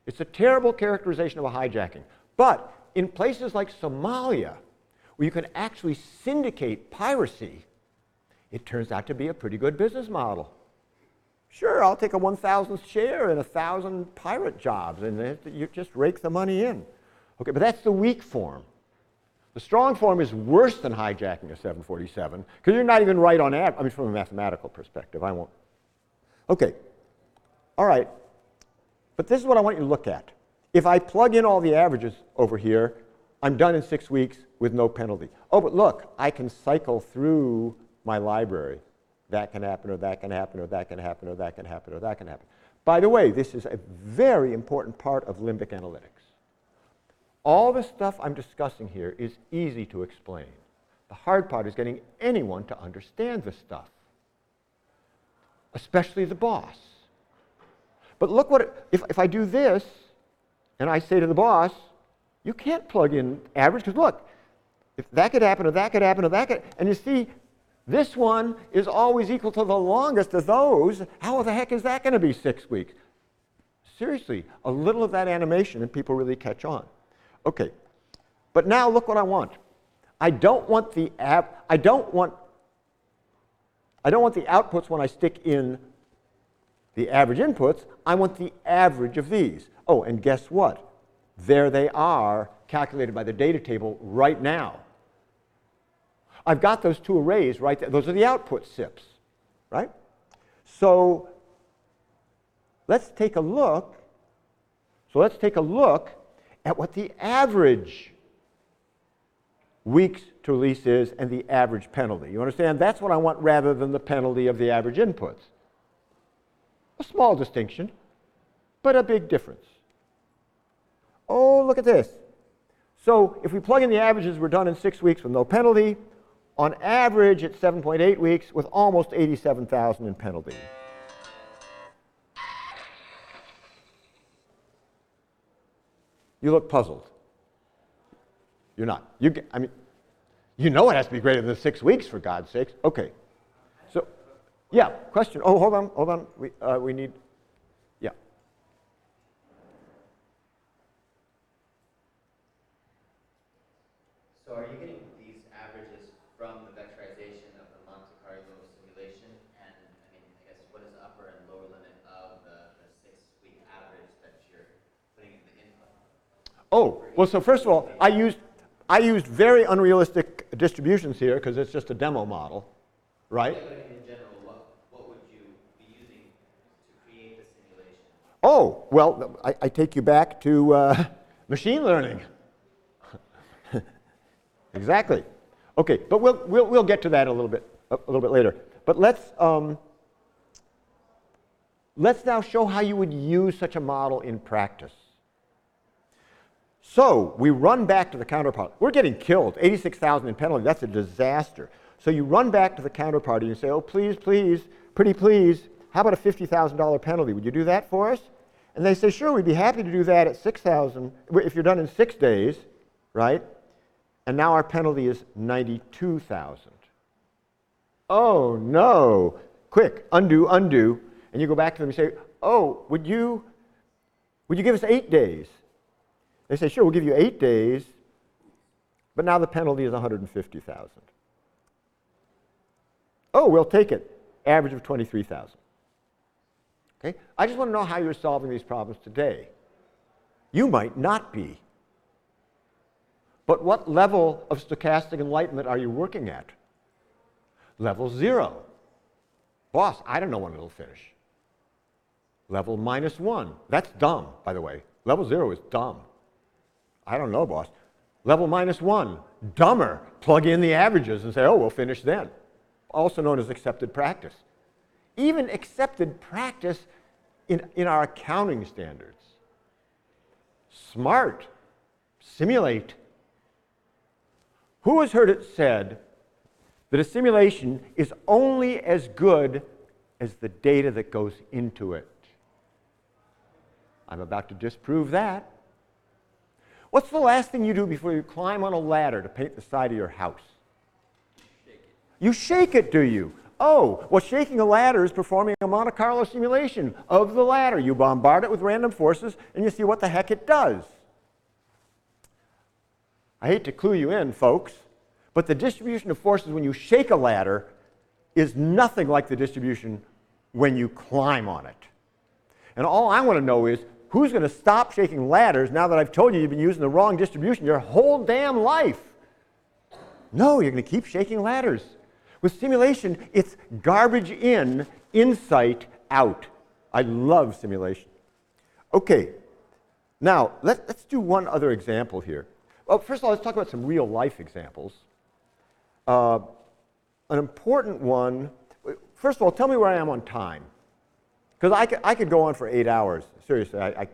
It's a terrible characterization of a hijacking. But in places like Somalia, where you can actually syndicate piracy, it turns out to be a pretty good business model. Sure, I'll take a 1,000th share in 1,000 pirate jobs, and you just rake the money in. Okay, but that's the weak form. The strong form is worse than hijacking a 747, because you're not even right on average. I mean, from a mathematical perspective, I won't. Okay, all right. But this is what I want you to look at. If I plug in all the averages over here, I'm done in 6 weeks with no penalty. Oh, but look, I can cycle through my library. That can happen, or that can happen, or that can happen, or that can happen, or that can happen. By the way, this is a very important part of limbic analytics. All the stuff I'm discussing here is easy to explain. The hard part is getting anyone to understand this stuff, especially the boss. But look what, if I do this, and I say to the boss, you can't plug in average, because look, if that could happen, or that could happen, or that could, and you see, this one is always equal to the longest of those. How the heck is that going to be 6 weeks? Seriously, a little of that animation and people really catch on. Okay, but now look what I want. I don't want the outputs when I stick in the average inputs. I want the average of these. Oh, and guess what? There they are, calculated by the data table right now. I've got those two arrays right there. Those are the output SIPs, right? So let's take a look. At what the average weeks to release is and the average penalty. You understand? That's what I want rather than the penalty of the average inputs. A small distinction, but a big difference. Oh, look at this. So if we plug in the averages, we're done in 6 weeks with no penalty. On average, it's 7.8 weeks with almost 87,000 in penalty. You look puzzled. You're not. I mean, you know it has to be greater than 6 weeks, for God's sakes. Okay. Yeah, question. Oh, hold on. We need, yeah. So are you getting these averages from the vectorization of the Monte Carlo simulation? And I mean, I guess what is the upper and lower limit of the 6-week average that you're putting in the input? Oh, well, so first of all, I used very unrealistic distributions here because it's just a demo model, right? Yeah, but I mean, in general, what would you be using to create the simulation? Oh, well, I take you back to machine learning. Exactly. Okay, but we'll get to that a little bit later. But let's now show how you would use such a model in practice. So we run back to the counterpart. We're getting killed, 86,000 in penalty. That's a disaster. So you run back to the counterparty and say, oh, please, please, pretty please, how about a $50,000 penalty? Would you do that for us? And they say, sure, we'd be happy to do that at 6,000, if you're done in 6 days, right? And now our penalty is 92,000. Oh, no. Quick, undo, undo. And you go back to them and say, oh, would you give us 8 days? They say, sure, we'll give you 8 days, but now the penalty is 150,000. Oh, we'll take it. Average of 23,000. Okay? I just want to know how you're solving these problems today. You might not be. But what level of stochastic enlightenment are you working at? Level 0. Boss, I don't know when it'll finish. Level -1. That's dumb, by the way. Level 0 is dumb. I don't know, boss. Level -1, dumber. Plug in the averages and say, oh, we'll finish then. Also known as accepted practice. Even accepted practice in our accounting standards. Smart. Simulate. Who has heard it said that a simulation is only as good as the data that goes into it? I'm about to disprove that. What's the last thing you do before you climb on a ladder to paint the side of your house? Shake it. You shake it, do you? Oh, well, shaking a ladder is performing a Monte Carlo simulation of the ladder. You bombard it with random forces, and you see what the heck it does. I hate to clue you in, folks, but the distribution of forces when you shake a ladder is nothing like the distribution when you climb on it. And all I want to know is, who's going to stop shaking ladders now that I've told you you've been using the wrong distribution your whole damn life? No, you're going to keep shaking ladders. With simulation, it's garbage in, insight out. I love simulation. Okay, now let's do one other example here. Well, first of all, let's talk about some real life examples. An important one, first of all, tell me where I am on time. Because I could go on for 8 hours. Seriously, I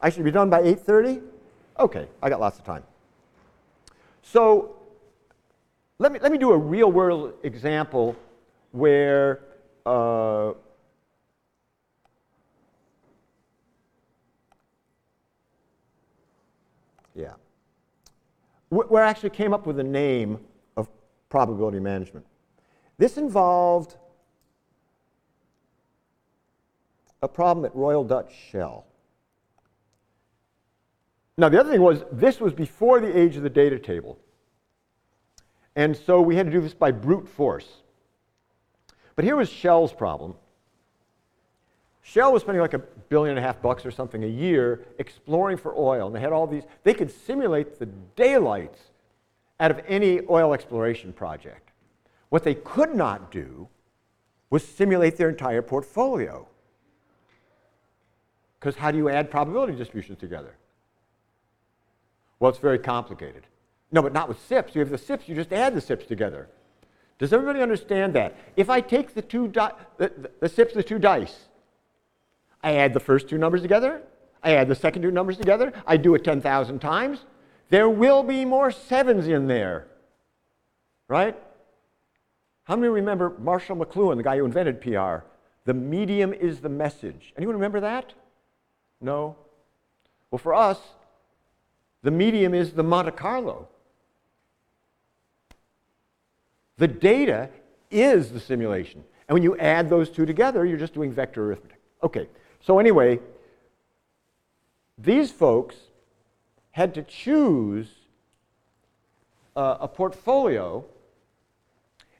should be done by 8:30? Okay, I got lots of time. So let me do a real world example where where I actually came up with a name of probability management. This involved a problem at Royal Dutch Shell. Now, the other thing was, this was before the age of the data table. And so we had to do this by brute force. But here was Shell's problem. Shell was spending like $1.5 billion or something a year exploring for oil. And they had all these, they could simulate the daylights out of any oil exploration project. What they could not do was simulate their entire portfolio. Because how do you add probability distributions together? Well, it's very complicated. No, but not with SIPs. You have the SIPs, you just add the SIPs together. Does everybody understand that? If I take the SIPs, the two dice, I add the first two numbers together, I add the second two numbers together, I do it 10,000 times, there will be more 7s in there, right? How many remember Marshall McLuhan, the guy who invented PR? The medium is the message. Anyone remember that? No? Well, for us, the medium is the Monte Carlo. The data is the simulation. And when you add those two together, you're just doing vector arithmetic. Okay, so anyway, these folks had to choose a portfolio.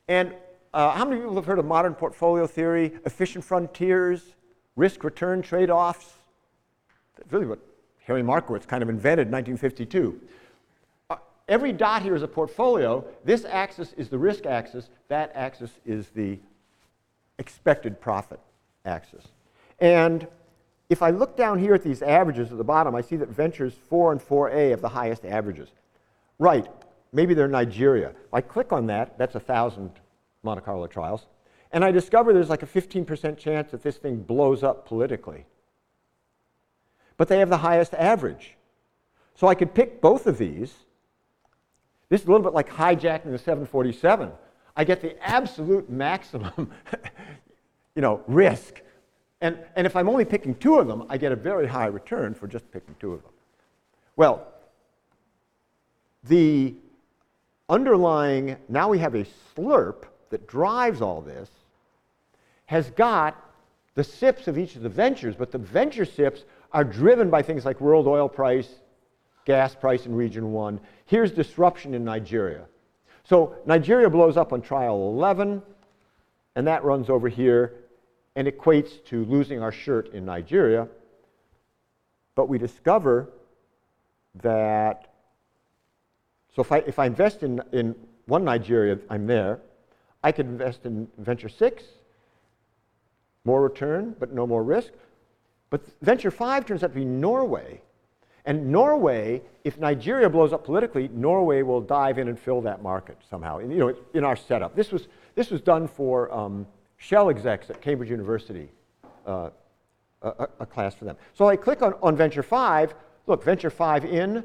And how many people have heard of modern portfolio theory, efficient frontiers, risk-return trade-offs? That's really what Harry Markowitz kind of invented in 1952. Every dot here is a portfolio. This axis is the risk axis. That axis is the expected profit axis. And if I look down here at these averages at the bottom, I see that ventures 4 and 4A have the highest averages. Right, maybe they're Nigeria. If I click on that, that's 1,000 Monte Carlo trials, and I discover there's like a 15% chance that this thing blows up politically. But they have the highest average. So I could pick both of these. This is a little bit like hijacking the 747. I get the absolute maximum risk. And if I'm only picking two of them, I get a very high return for just picking two of them. Well, the underlying, now we have a slurp that drives all this, has got the SIPs of each of the ventures, but the venture SIPs are driven by things like world oil price, gas price in region 1. Here's disruption in Nigeria. So Nigeria blows up on trial 11, and that runs over here and equates to losing our shirt in Nigeria. But we discover that, so if I invest in one Nigeria, I'm there. I could invest in venture 6, more return, but no more risk. But venture 5 turns out to be Norway. And Norway, if Nigeria blows up politically, Norway will dive in and fill that market somehow, in our setup. This was done for Shell execs at Cambridge University, a class for them. So I click on venture 5. Look, venture 5 in,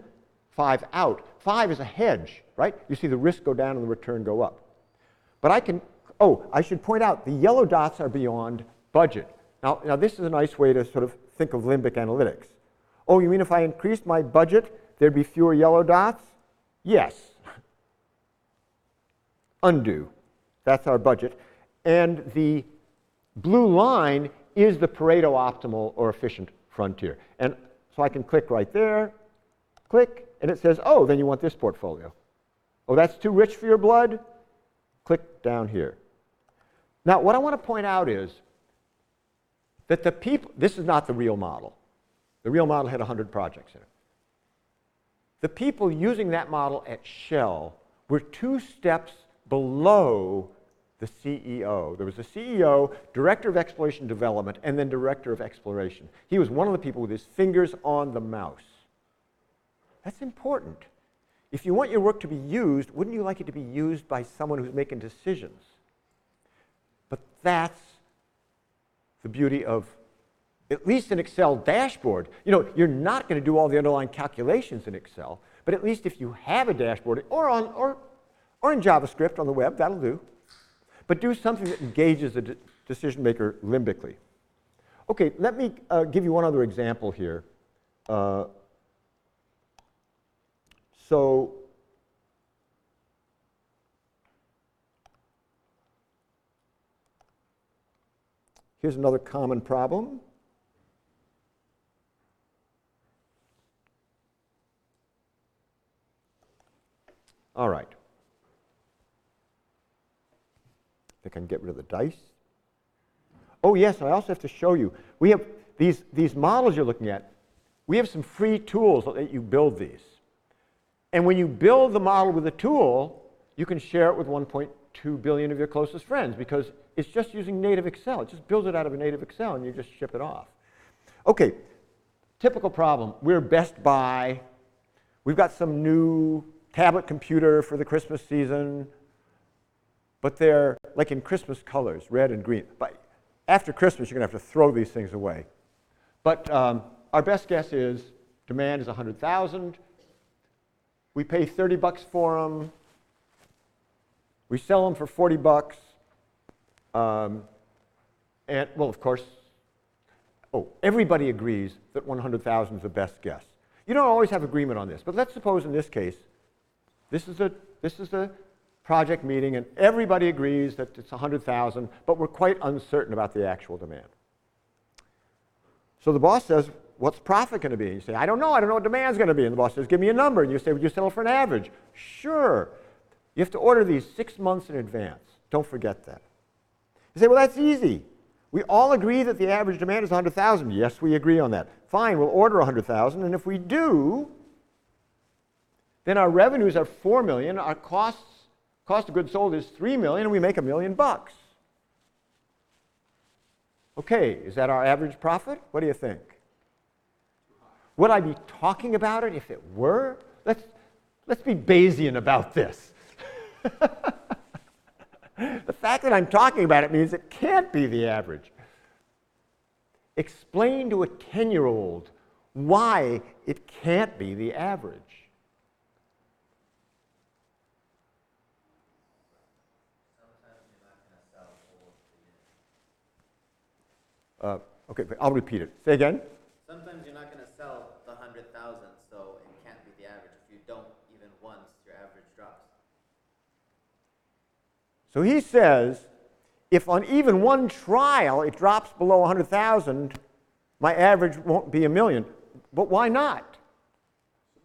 5 out. 5 is a hedge, right? You see the risk go down and the return go up. But I can, I should point out, the yellow dots are beyond budget. Now this is a nice way to sort of think of limbic analytics. Oh, you mean if I increased my budget, there'd be fewer yellow dots? Yes. Undo. That's our budget. And the blue line is the Pareto optimal or efficient frontier. And so I can click right there, click, and it says, oh, then you want this portfolio. Oh, that's too rich for your blood? Click down here. Now, what I want to point out is that the people, this is not the real model. The real model had 100 projects in it. The people using that model at Shell were 2 steps below the CEO. There was a CEO, director of exploration development, and then director of exploration. He was one of the people with his fingers on the mouse. That's important. If you want your work to be used, wouldn't you like it to be used by someone who's making decisions? But that's the beauty of at least an Excel dashboard. You're not going to do all the underlying calculations in Excel, but at least if you have a dashboard, or in JavaScript on the web, that'll do. But do something that engages the decision maker limbically. Okay, let me give you one other example here. So here's another common problem. All right. I think I can get rid of the dice. Oh yes, I also have to show you. We have these models you're looking at. We have some free tools that let you build these. And when you build the model with a tool, you can share it with 1.2 billion of your closest friends because it's just using native Excel. It just builds it out of a native Excel and you just ship it off. Okay, typical problem. We're Best Buy. We've got some new tablet computer for the Christmas season, but they're like in Christmas colors, red and green. But after Christmas, you're going to have to throw these things away. But our best guess is demand is 100,000. We pay 30 bucks for them. We sell them for 40 bucks. And, well, of course, everybody agrees that 100,000 is the best guess. You don't always have agreement on this, but let's suppose in this case, this is the project meeting, and everybody agrees that it's 100,000, but we're quite uncertain about the actual demand. So the boss says, what's profit going to be? And you say, I don't know what demand's going to be. And the boss says, give me a number. And you say, would you settle for an average? Sure. You have to order these 6 months in advance. Don't forget that. You say, well, that's easy. We all agree that the average demand is 100,000. Yes, we agree on that. Fine, we'll order 100,000. And if we do, then our revenues are 4 million. Our cost of goods sold is 3 million, and we make $1 million. Okay, is that our average profit? What do you think? Would I be talking about it if it were? Let's be Bayesian about this. The fact that I'm talking about it means it can't be the average. Explain to a 10-year-old why it can't be the average. Okay, I'll repeat it. Say again. Sometimes you're not going to sell the 100,000, so it can't be the average. If you don't even once, your average drops. So he says, if on even one trial it drops below 100,000, my average won't be 1 million. But why not?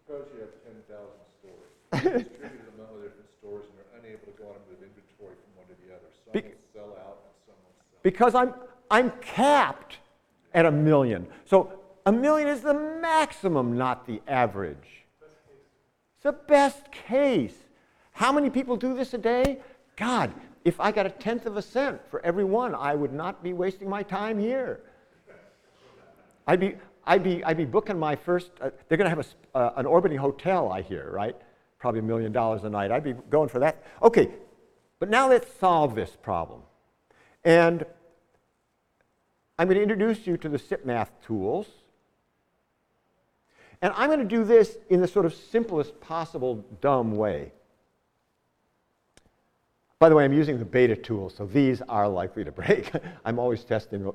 Suppose you have 10,000 stores. You distribute them among different stores, and you're unable to go on with inventory from one to the other. Some will sell out, and some will sell. Because I'm capped at 1 million. So 1 million is the maximum, not the average. It's the best case. How many people do this a day? God, if I got 1/10 of a cent for every one, I would not be wasting my time here. I'd be booking my first. They're going to have an orbiting hotel, I hear, right? Probably $1 million a night. I'd be going for that. Okay, but now let's solve this problem. And I'm going to introduce you to the SIP math tools. And I'm going to do this in the sort of simplest possible dumb way. By the way, I'm using the beta tool, so these are likely to break. I'm always testing.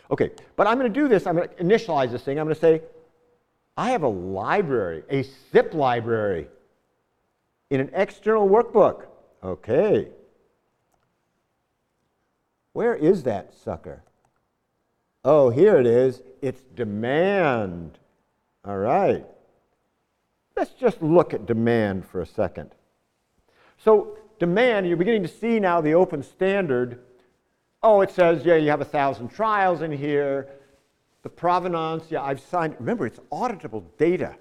Okay, but I'm going to do this. I'm going to initialize this thing. I'm going to say, I have a library, a SIP library, in an external workbook. Okay. Where is that sucker? Oh, here it is. It's demand. All right. Let's just look at demand for a second. So demand, you're beginning to see now the open standard. Oh, it says, yeah, you have 1,000 trials in here. The provenance, yeah, I've signed. Remember, it's auditable data.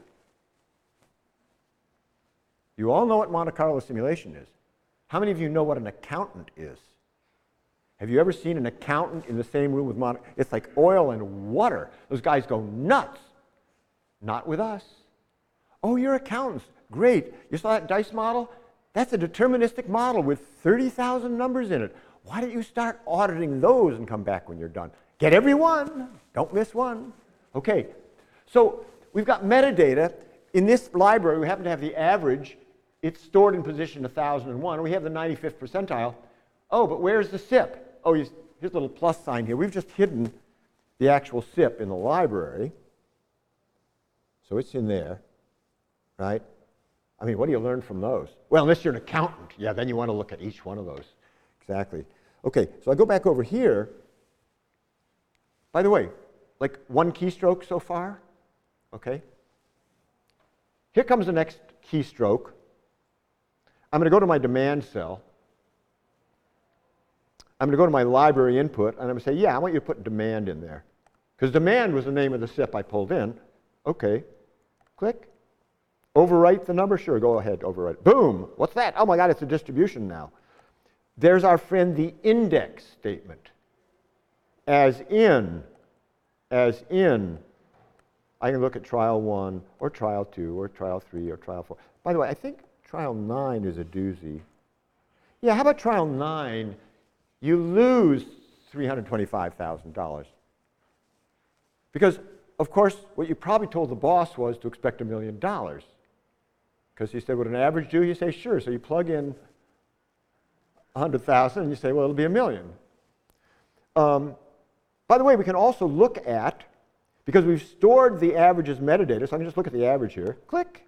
You all know what Monte Carlo simulation is. How many of you know what an accountant is? Have you ever seen an accountant in the same room with Monte? It's like oil and water. Those guys go nuts. Not with us. Oh, you're accountants. Great. You saw that dice model? That's a deterministic model with 30,000 numbers in it. Why don't you start auditing those and come back when you're done? Get every one. Don't miss one. Okay. So we've got metadata. In this library, we happen to have the average. It's stored in position 1001. We have the 95th percentile. Oh, but where's the SIP? Oh, here's a little plus sign here. We've just hidden the actual SIP in the library. So it's in there, right? I mean, what do you learn from those? Well, unless you're an accountant. Yeah, then you want to look at each one of those. Exactly. Okay, so I go back over here. By the way, like one keystroke so far? Okay. Here comes the next keystroke. I'm going to go to my demand cell. I'm going to go to my library input, and I'm going to say, yeah, I want you to put demand in there. Because demand was the name of the SIP I pulled in. Okay. Click. Overwrite the number? Sure, go ahead, overwrite. Boom! What's that? Oh my God, it's a distribution now. There's our friend, the index statement. As in, I can look at trial 1, or trial 2, or trial 3, or trial 4. By the way, I think trial 9 is a doozy. Yeah, how about trial 9? You lose $325,000. Because, of course, what you probably told the boss was to expect $1 million. Because he said, would an average do? You say, sure. So you plug in 100,000 and you say, well, it'll be $1 million. By the way, we can also look at, because we've stored the average as metadata, so I can just look at the average here. Click.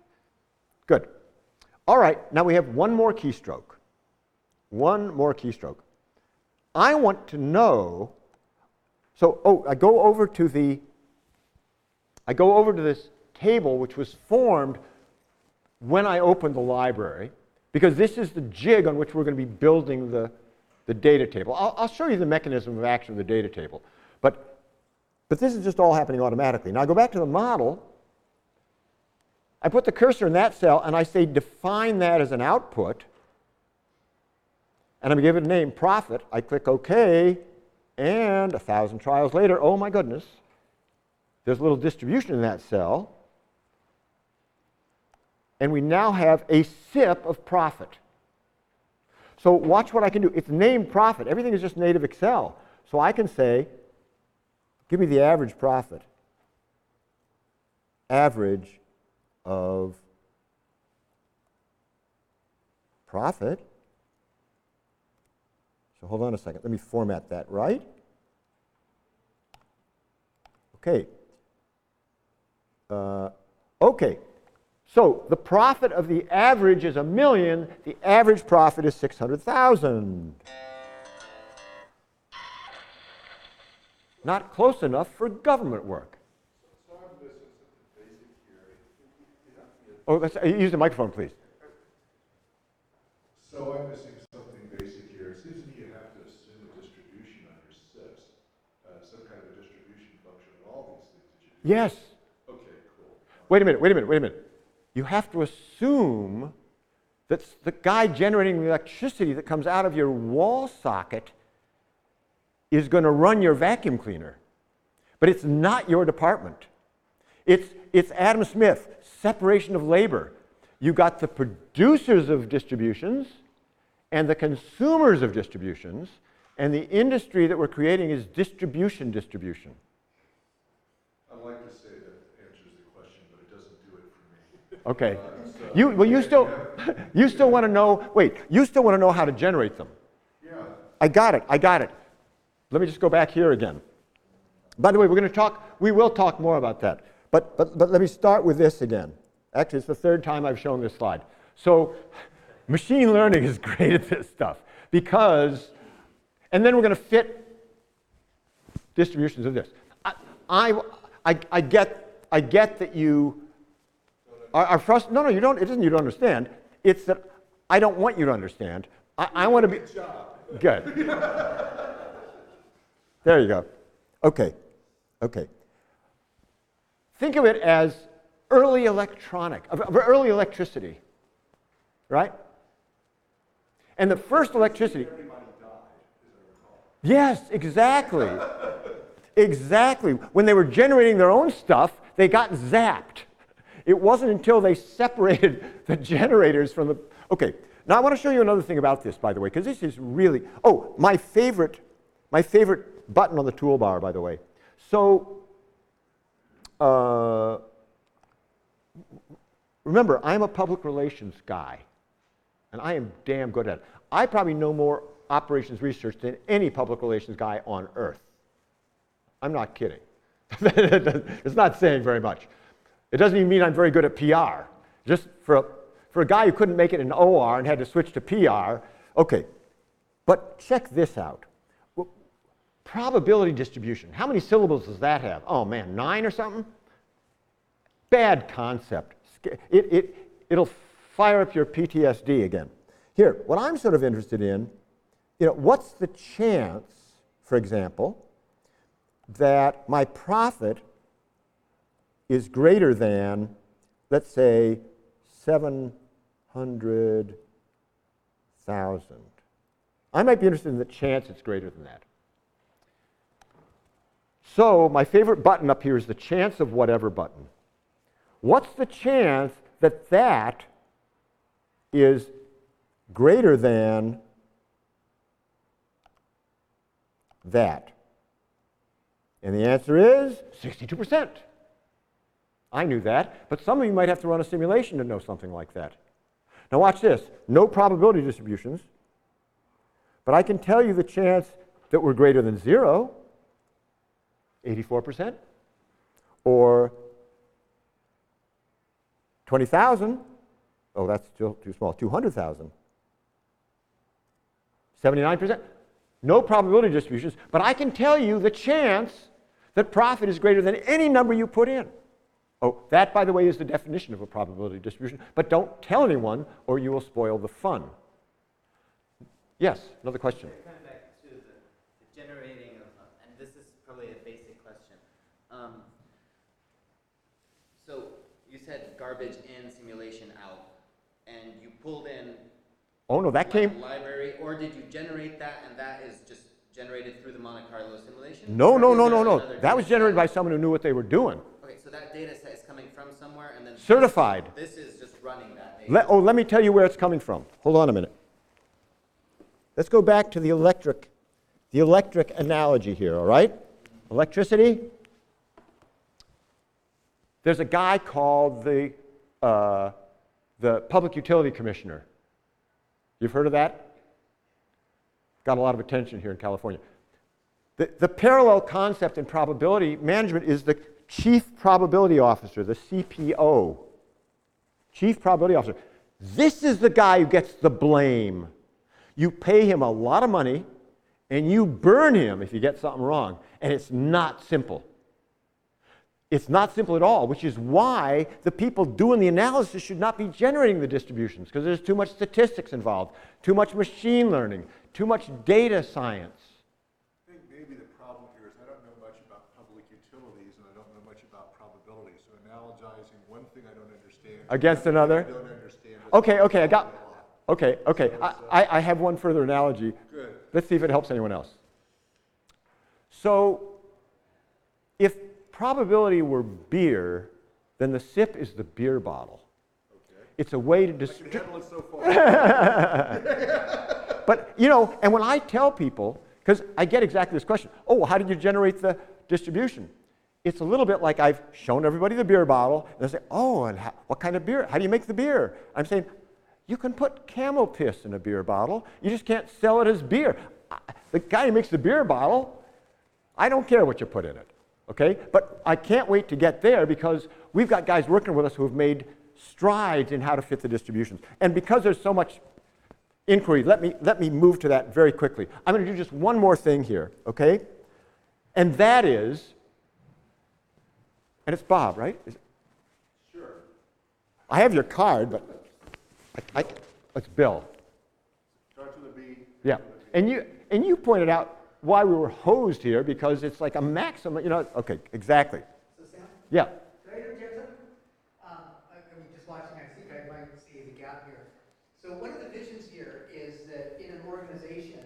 Good. All right, now we have one more keystroke. one more keystroke. I want to know, so, I go over to this table which was formed when I opened the library, because this is the jig on which we're going to be building the data table. I'll show you the mechanism of action of the data table. But this is just all happening automatically. Now I go back to the model. I put the cursor in that cell, and I say define that as an output. And I'm going to give it a name, profit. I click OK, and 1,000 trials later, oh my goodness, there's a little distribution in that cell. And we now have a SIP of profit. So watch what I can do. It's named profit. Everything is just native Excel. So I can say, give me the average profit. Average of profit. So hold on a second. Let me format that right. Okay. Okay. So the profit of the average is 1 million. The average profit is 600,000. Not close enough for government work. So I'm missing something basic here. Oh, use the microphone, please. So I'm missing something basic here. It seems to me you have to assume a distribution on your SIPs, some kind of a distribution function on all these things that you do. Yes. Okay, cool. Wait a minute. You have to assume that the guy generating the electricity that comes out of your wall socket is going to run your vacuum cleaner. But it's not your department. It's Adam Smith, separation of labor. You got the producers of distributions and the consumers of distributions, and the industry that we're creating is distribution. I'd like to say that answers the question, but it doesn't do it for me. Okay. So You still want to know, wait, you still want to know how to generate them. Yeah. I got it. Let me just go back here again. By the way, we will talk more about that. But let me start with this again. Actually, it's the third time I've shown this slide. So machine learning is great at this stuff because, and then we're going to fit distributions of this. I get that you are frustrated. No, you don't. It isn't you don't understand. It's that I don't want you to understand. I want to be good. There you go. Okay. Think of it as early early electricity, right? And the first electricity. Everybody died, as I recall. Yes, exactly. Exactly. When they were generating their own stuff, they got zapped. It wasn't until they separated the generators from the. Okay. Now I want to show you another thing about this, by the way, because this is really. Oh, my favorite button on the toolbar, by the way. So. Remember, I'm a public relations guy, and I am damn good at it. I probably know more operations research than any public relations guy on earth. I'm not kidding. It's not saying very much. It doesn't even mean I'm very good at PR. Just for a guy who couldn't make it in OR and had to switch to PR, okay. But check this out. Probability distribution. How many syllables does that have? Oh man, 9 or something? Bad concept. It'll fire up your PTSD again. Here, what I'm sort of interested in, what's the chance, for example, that my profit is greater than, let's say, 700,000. I might be interested in the chance it's greater than that. So my favorite button up here is the chance of whatever button. What's the chance that that is greater than that? And the answer is 62%. I knew that, but some of you might have to run a simulation to know something like that. Now watch this. No probability distributions, but I can tell you the chance that we're greater than 0, 84%, or 20,000, oh, that's still too small, 200,000. 79%. No probability distributions, but I can tell you the chance that profit is greater than any number you put in. Oh, that, by the way, is the definition of a probability distribution, but don't tell anyone or you will spoil the fun. Yes, another question. Coming back to the generating of, and this is probably a basic question. So you said garbage in, simulation out, and you pulled in Oh no, that came. Library, or did you generate that and that is just generated through the Monte Carlo simulation? No. That was generated by someone who knew what they were doing. Okay, so that data set is coming from somewhere and then Certified. This is just running that data. Let me tell you where it's coming from. Hold on a minute. Let's go back to the electric analogy here, all right? Electricity. There's a guy called the Public Utility Commissioner. You've heard of that? Got a lot of attention here in California. The parallel concept in probability management is the Chief Probability Officer, the CPO. Chief Probability Officer. This is the guy who gets the blame. You pay him a lot of money, and you burn him if you get something wrong. And it's not simple. It's not simple at all, which is why the people doing the analysis should not be generating the distributions, because there's too much statistics involved, too much machine learning, too much data science. I think maybe the problem here is I don't know much about public utilities and I don't know much about probability. So analogizing one thing I don't understand Against another? I don't understand. I have one further analogy. Good. Let's see if it helps anyone else. So, if probability were beer, then the sip is the beer bottle. Okay. It's a way to distribute. So far. But, you know, and when I tell people, because I get exactly this question, oh, well, how did you generate the distribution? It's a little bit like I've shown everybody the beer bottle, and they say, oh, and what kind of beer? How do you make the beer? I'm saying, you can put camel piss in a beer bottle. You just can't sell it as beer. The guy who makes the beer bottle, I don't care what you put in it. Okay? But I can't wait to get there because we've got guys working with us who have made strides in how to fit the distributions. And because there's so much inquiry, let me move to that very quickly. I'm going to do just one more thing here, okay? And that is, and it's Bob, right? Sure. I have your card, but it's Bill. Start with a B. Yeah. And you pointed out why we were hosed here, because it's like a maximum, you know, okay, exactly. So Sam? Yeah. Could I interject something? I mean, just watching, I think I might see the gap here. So one of the visions here is that in an organization,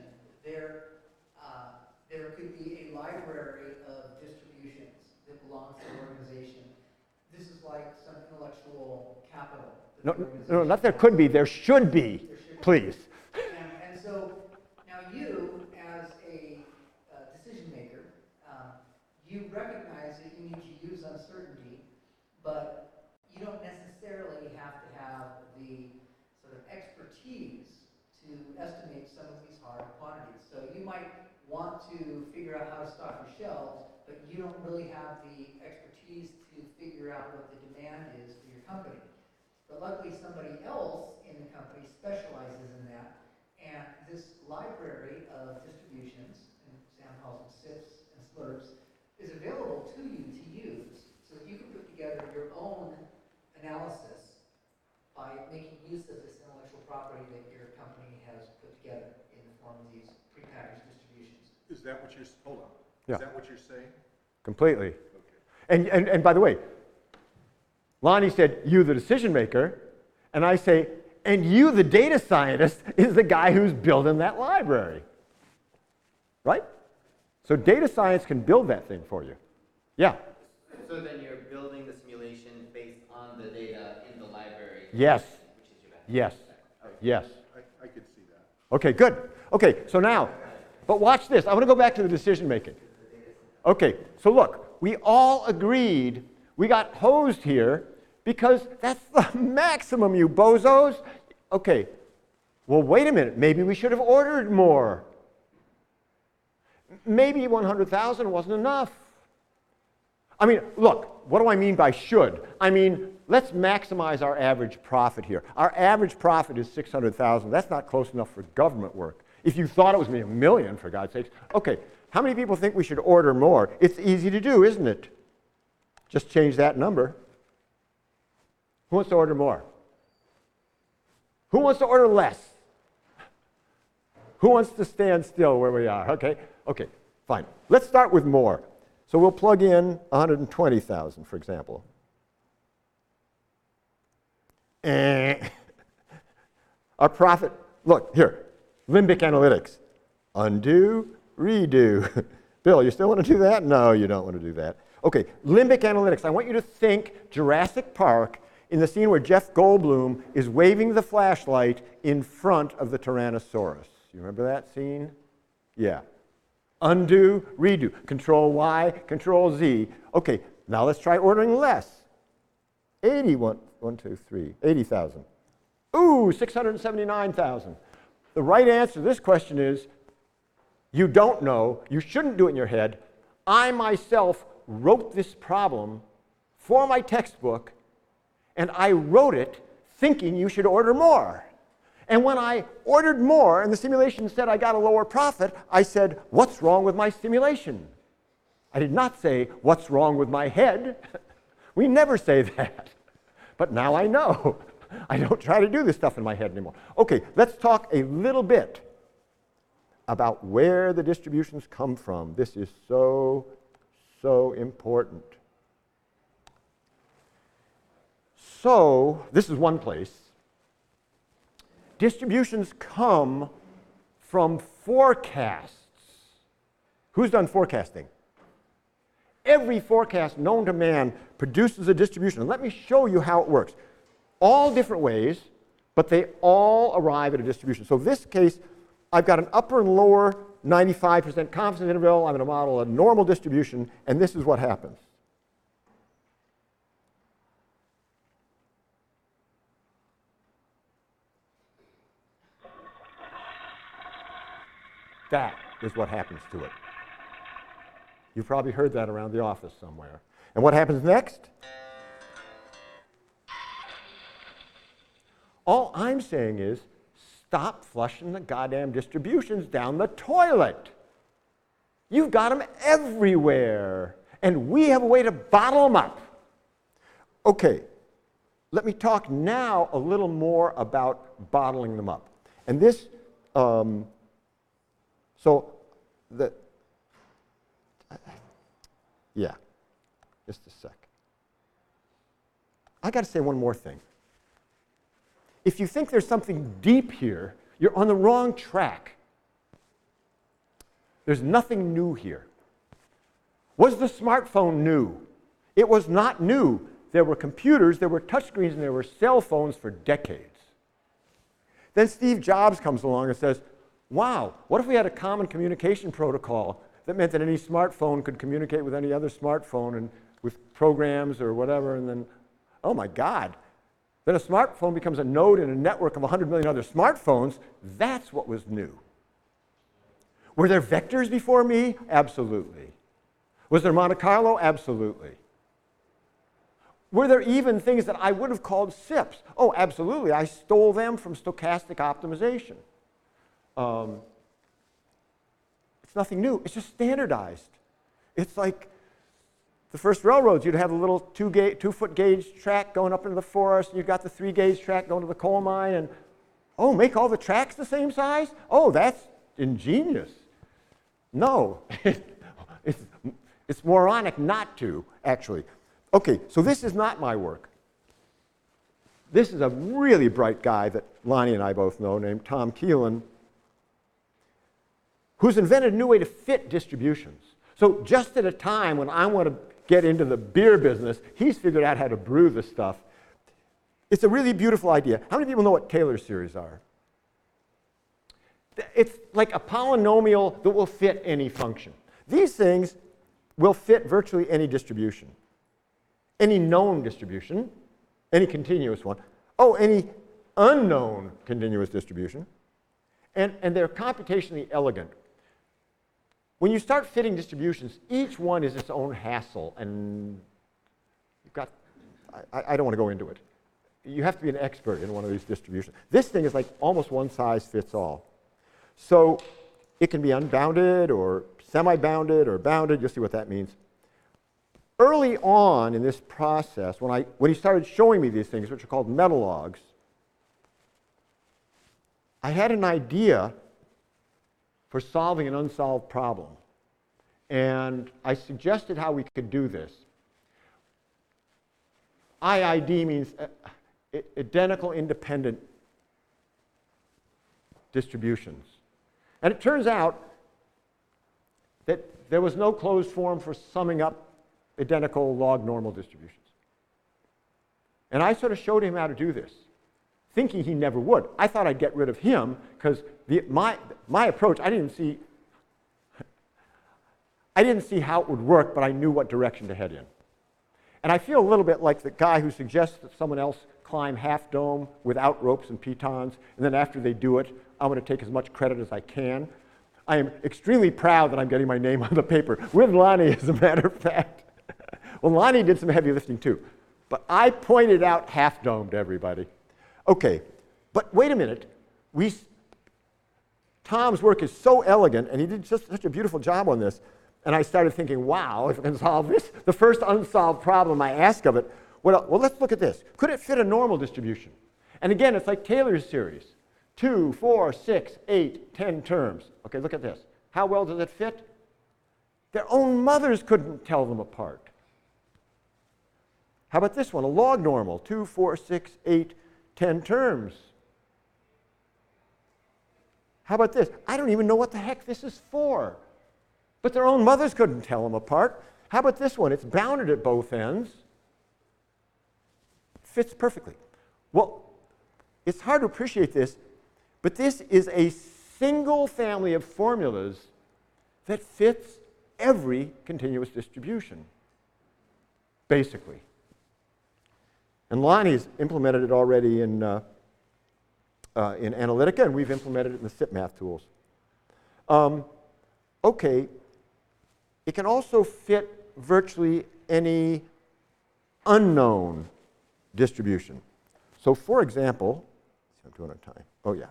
there could be a library of distributions that belongs to the organization. This is like some intellectual capital. No, not there could be, there should be, please. And so now you, as a decision maker, you recognize that you need to use uncertainty, but you don't necessarily have to have the sort of expertise to estimate some of these hard quantities. So you might want to figure out how to stock your shelves, but you don't really have the expertise to figure out what the demand is for your company. But luckily somebody else in the company specializes in that, and this library of distributions, and Sam calls them SIPs and slurps, is available to you to use so that you can put together your own analysis by making use of this intellectual property that your company has put together in the form of these prepackaged distributions. Is that what you're, hold on. Yeah. Is that what you're saying? Completely. Okay. And by the way, Lonnie said, you the decision maker, and I say, and you the data scientist is the guy who's building that library. Right? So data science can build that thing for you. Yeah? So then you're building the simulation based on the data in the library. Yes. Which is your Yes. Okay. Yes. I could see that. Okay, good. Okay, so now, but watch this. I want to go back to the decision making. Okay, so look, we all agreed we got hosed here because that's the maximum, you bozos. Okay, well, wait a minute. Maybe we should have ordered more. Maybe 100,000 wasn't enough. I mean, look, what do I mean by should? I mean, let's maximize our average profit here. Our average profit is 600,000. That's not close enough for government work. If you thought it was a million, for God's sakes. Okay, how many people think we should order more? It's easy to do, isn't it? Just change that number. Who wants to order more? Who wants to order less? Who wants to stand still where we are? Okay, fine. Let's start with more. So we'll plug in 120,000, for example. Our profit, look, here, limbic analytics. Undo, redo. Bill, you still want to do that? No, you don't want to do that. Okay, limbic analytics. I want you to think Jurassic Park in the scene where Jeff Goldblum is waving the flashlight in front of the Tyrannosaurus. You remember that scene? Yeah. Undo, redo. Control Y, Control Z. Okay, now let's try ordering less. 80,000. Ooh, 679,000. The right answer to this question is, you don't know, you shouldn't do it in your head. I myself wrote this problem for my textbook, and I wrote it thinking you should order more. And when I ordered more and the simulation said I got a lower profit, I said, what's wrong with my simulation? I did not say, what's wrong with my head? We never say that. But now I know. I don't try to do this stuff in my head anymore. Okay, let's talk a little bit about where the distributions come from. This is so important. So, this is one place. Distributions come from forecasts. Who's done forecasting? Every forecast known to man produces a distribution. And let me show you how it works. All different ways, but they all arrive at a distribution. So in this case, I've got an upper and lower 95% confidence interval. I'm going to model a normal distribution, and this is what happens. That is what happens to it. You've probably heard that around the office somewhere. And what happens next? All I'm saying is, stop flushing the goddamn distributions down the toilet. You've got them everywhere. And we have a way to bottle them up. Okay, let me talk now a little more about bottling them up. And this, yeah, just a sec. I got to say one more thing. If you think there's something deep here, you're on the wrong track. There's nothing new here. Was the smartphone new? It was not new. There were computers, there were touchscreens, and there were cell phones for decades. Then Steve Jobs comes along and says, wow, what if we had a common communication protocol that meant that any smartphone could communicate with any other smartphone and with programs or whatever, and then, oh my God, then a smartphone becomes a node in a network of 100 million other smartphones. That's what was new. Were there vectors before me? Absolutely. Was there Monte Carlo? Absolutely. Were there even things that I would have called SIPs? Oh, absolutely. I stole them from stochastic optimization. It's nothing new. It's just standardized. It's like the first railroads. You'd have a little 2-foot gauge track going up into the forest. And you've got the 3-gauge track going to the coal mine. And, oh, make all the tracks the same size? Oh, that's ingenious. No, it's moronic not to, actually. Okay, so this is not my work. This is a really bright guy that Lonnie and I both know named Tom Keelan, who's invented a new way to fit distributions. So just at a time when I want to get into the beer business, he's figured out how to brew this stuff. It's a really beautiful idea. How many people know what Taylor series are? It's like a polynomial that will fit any function. These things will fit virtually any distribution. Any known distribution, any continuous one. Oh, any unknown continuous distribution. And they're computationally elegant. When you start fitting distributions, each one is its own hassle, and you've got, I don't want to go into it. You have to be an expert in one of these distributions. This thing is like almost one size fits all. So it can be unbounded or semi-bounded or bounded. You'll see what that means. Early on in this process, when he started showing me these things, which are called metalogs, I had an idea for solving an unsolved problem. And I suggested how we could do this. IID means identical independent distributions. And it turns out that there was no closed form for summing up identical log normal distributions. And I sort of showed him how to do this, thinking he never would. I thought I'd get rid of him because my approach, I didn't see how it would work, but I knew what direction to head in. And I feel a little bit like the guy who suggests that someone else climb Half Dome without ropes and pitons, and then after they do it, I'm going to take as much credit as I can. I am extremely proud that I'm getting my name on the paper, with Lonnie, as a matter of fact. Well, Lonnie did some heavy lifting too, but I pointed out Half Dome to everybody. Okay, but wait a minute. Tom's work is so elegant, and he did just such a beautiful job on this. And I started thinking, wow, if I can solve this, the first unsolved problem I ask of it, well, let's look at this. Could it fit a normal distribution? And again, it's like Taylor's series. 2, 4, 6, 8, 10 terms. Okay, look at this. How well does it fit? Their own mothers couldn't tell them apart. How about this one, a log normal? 2, 4, 6, 8, 10 terms. How about this? I don't even know what the heck this is for. But their own mothers couldn't tell them apart. How about this one? It's bounded at both ends. Fits perfectly. Well, it's hard to appreciate this, but this is a single family of formulas that fits every continuous distribution, basically. And Lonnie's implemented it already in Analytica, and we've implemented it in the SIP-math tools. Okay. It can also fit virtually any unknown distribution. So for example, I'm doing on time. Oh yeah.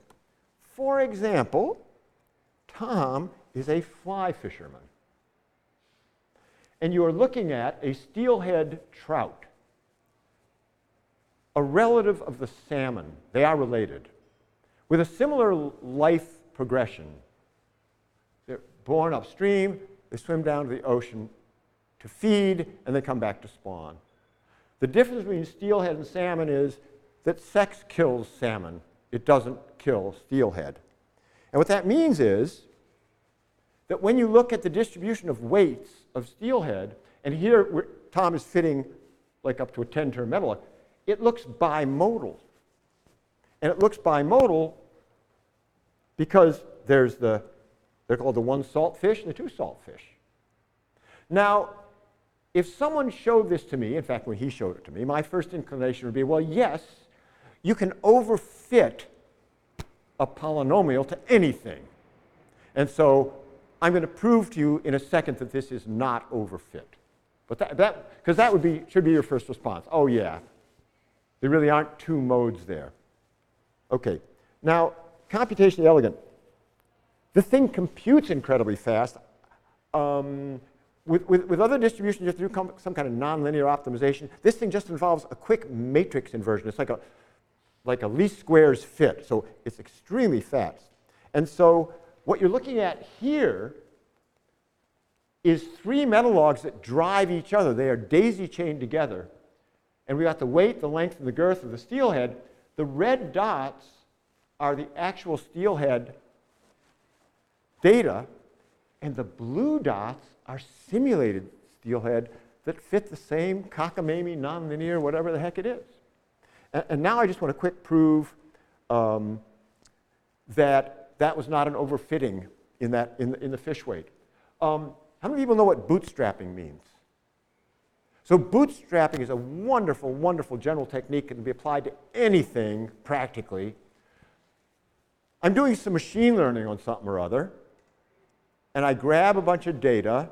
For example, Tom is a fly fisherman. And you are looking at a steelhead trout, a relative of the salmon. They are related, with a similar life progression. They're born upstream. They swim down to the ocean to feed, and they come back to spawn. The difference between steelhead and salmon is that sex kills salmon. It doesn't kill steelhead. And what that means is that when you look at the distribution of weights of steelhead, and here Tom is fitting like up to a 10-term metal, it looks bimodal. And it looks bimodal because there's they're called the one salt fish and the two salt fish. Now, if someone showed this to me, in fact, when he showed it to me, my first inclination would be, well, yes, you can overfit a polynomial to anything. And so I'm going to prove to you in a second that this is not overfit. But because that should be your first response. Oh, yeah, there really aren't two modes there. Okay, now, computationally elegant. The thing computes incredibly fast. With other distributions, you have to do some kind of nonlinear optimization. This thing just involves a quick matrix inversion. It's like a least squares fit, so it's extremely fast. And so what you're looking at here is 3 metalogs that drive each other. They are daisy-chained together. And we got the weight, the length, and the girth of the steelhead. The red dots are the actual steelhead data, and the blue dots are simulated steelhead that fit the same cockamamie, nonlinear, whatever the heck it is. And now I just want to quick prove that that was not an overfitting in the fish weight. How many people know what bootstrapping means? So bootstrapping is a wonderful, wonderful general technique that can be applied to anything practically. I'm doing some machine learning on something or other, and I grab a bunch of data,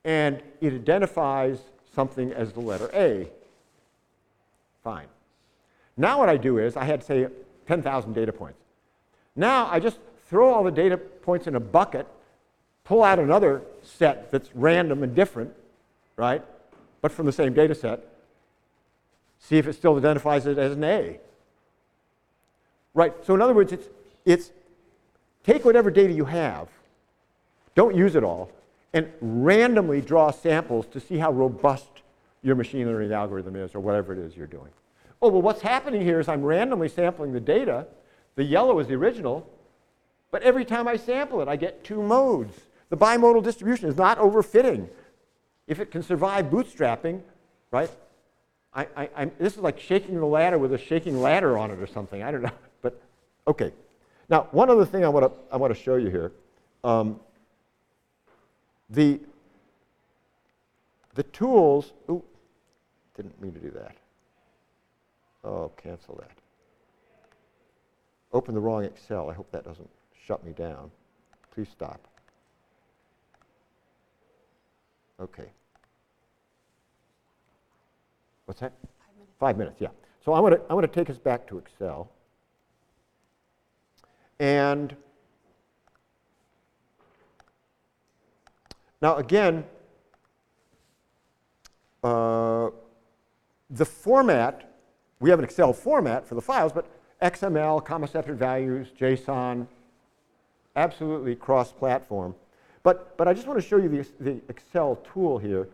and it identifies something as the letter A. Fine. Now what I do is, I had, say, 10,000 data points. Now I just throw all the data points in a bucket, pull out another set that's random and different, right? But from the same data set. See if it still identifies it as an A. Right, so in other words, it's take whatever data you have, don't use it all, and randomly draw samples to see how robust your machine learning algorithm is or whatever it is you're doing. Oh, well, what's happening here is I'm randomly sampling the data. The yellow is the original, but every time I sample it, I get 2 modes. The bimodal distribution is not overfitting. If it can survive bootstrapping, right? This is like shaking the ladder with a shaking ladder on it or something. I don't know. But OK. Now, one other thing I want to show you here. The tools. Ooh, didn't mean to do that. Oh, cancel that. Open the wrong Excel. I hope that doesn't shut me down. Please stop. OK. What's that? 5 minutes, yeah. So I want to take us back to Excel. And now again, the format, we have an Excel format for the files, but XML, comma-separated values, JSON, absolutely cross-platform. But I just want to show you the Excel tool here.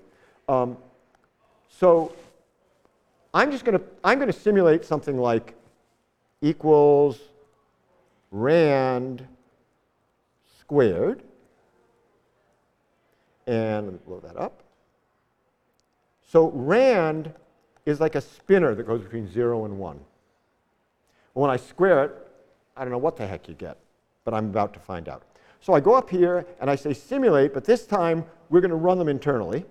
So I'm going to simulate something like equals rand squared. And let me blow that up. So rand is like a spinner that goes between 0 and 1. When I square it, I don't know what the heck you get, but I'm about to find out. So I go up here and I say simulate, but this time we're going to run them internally.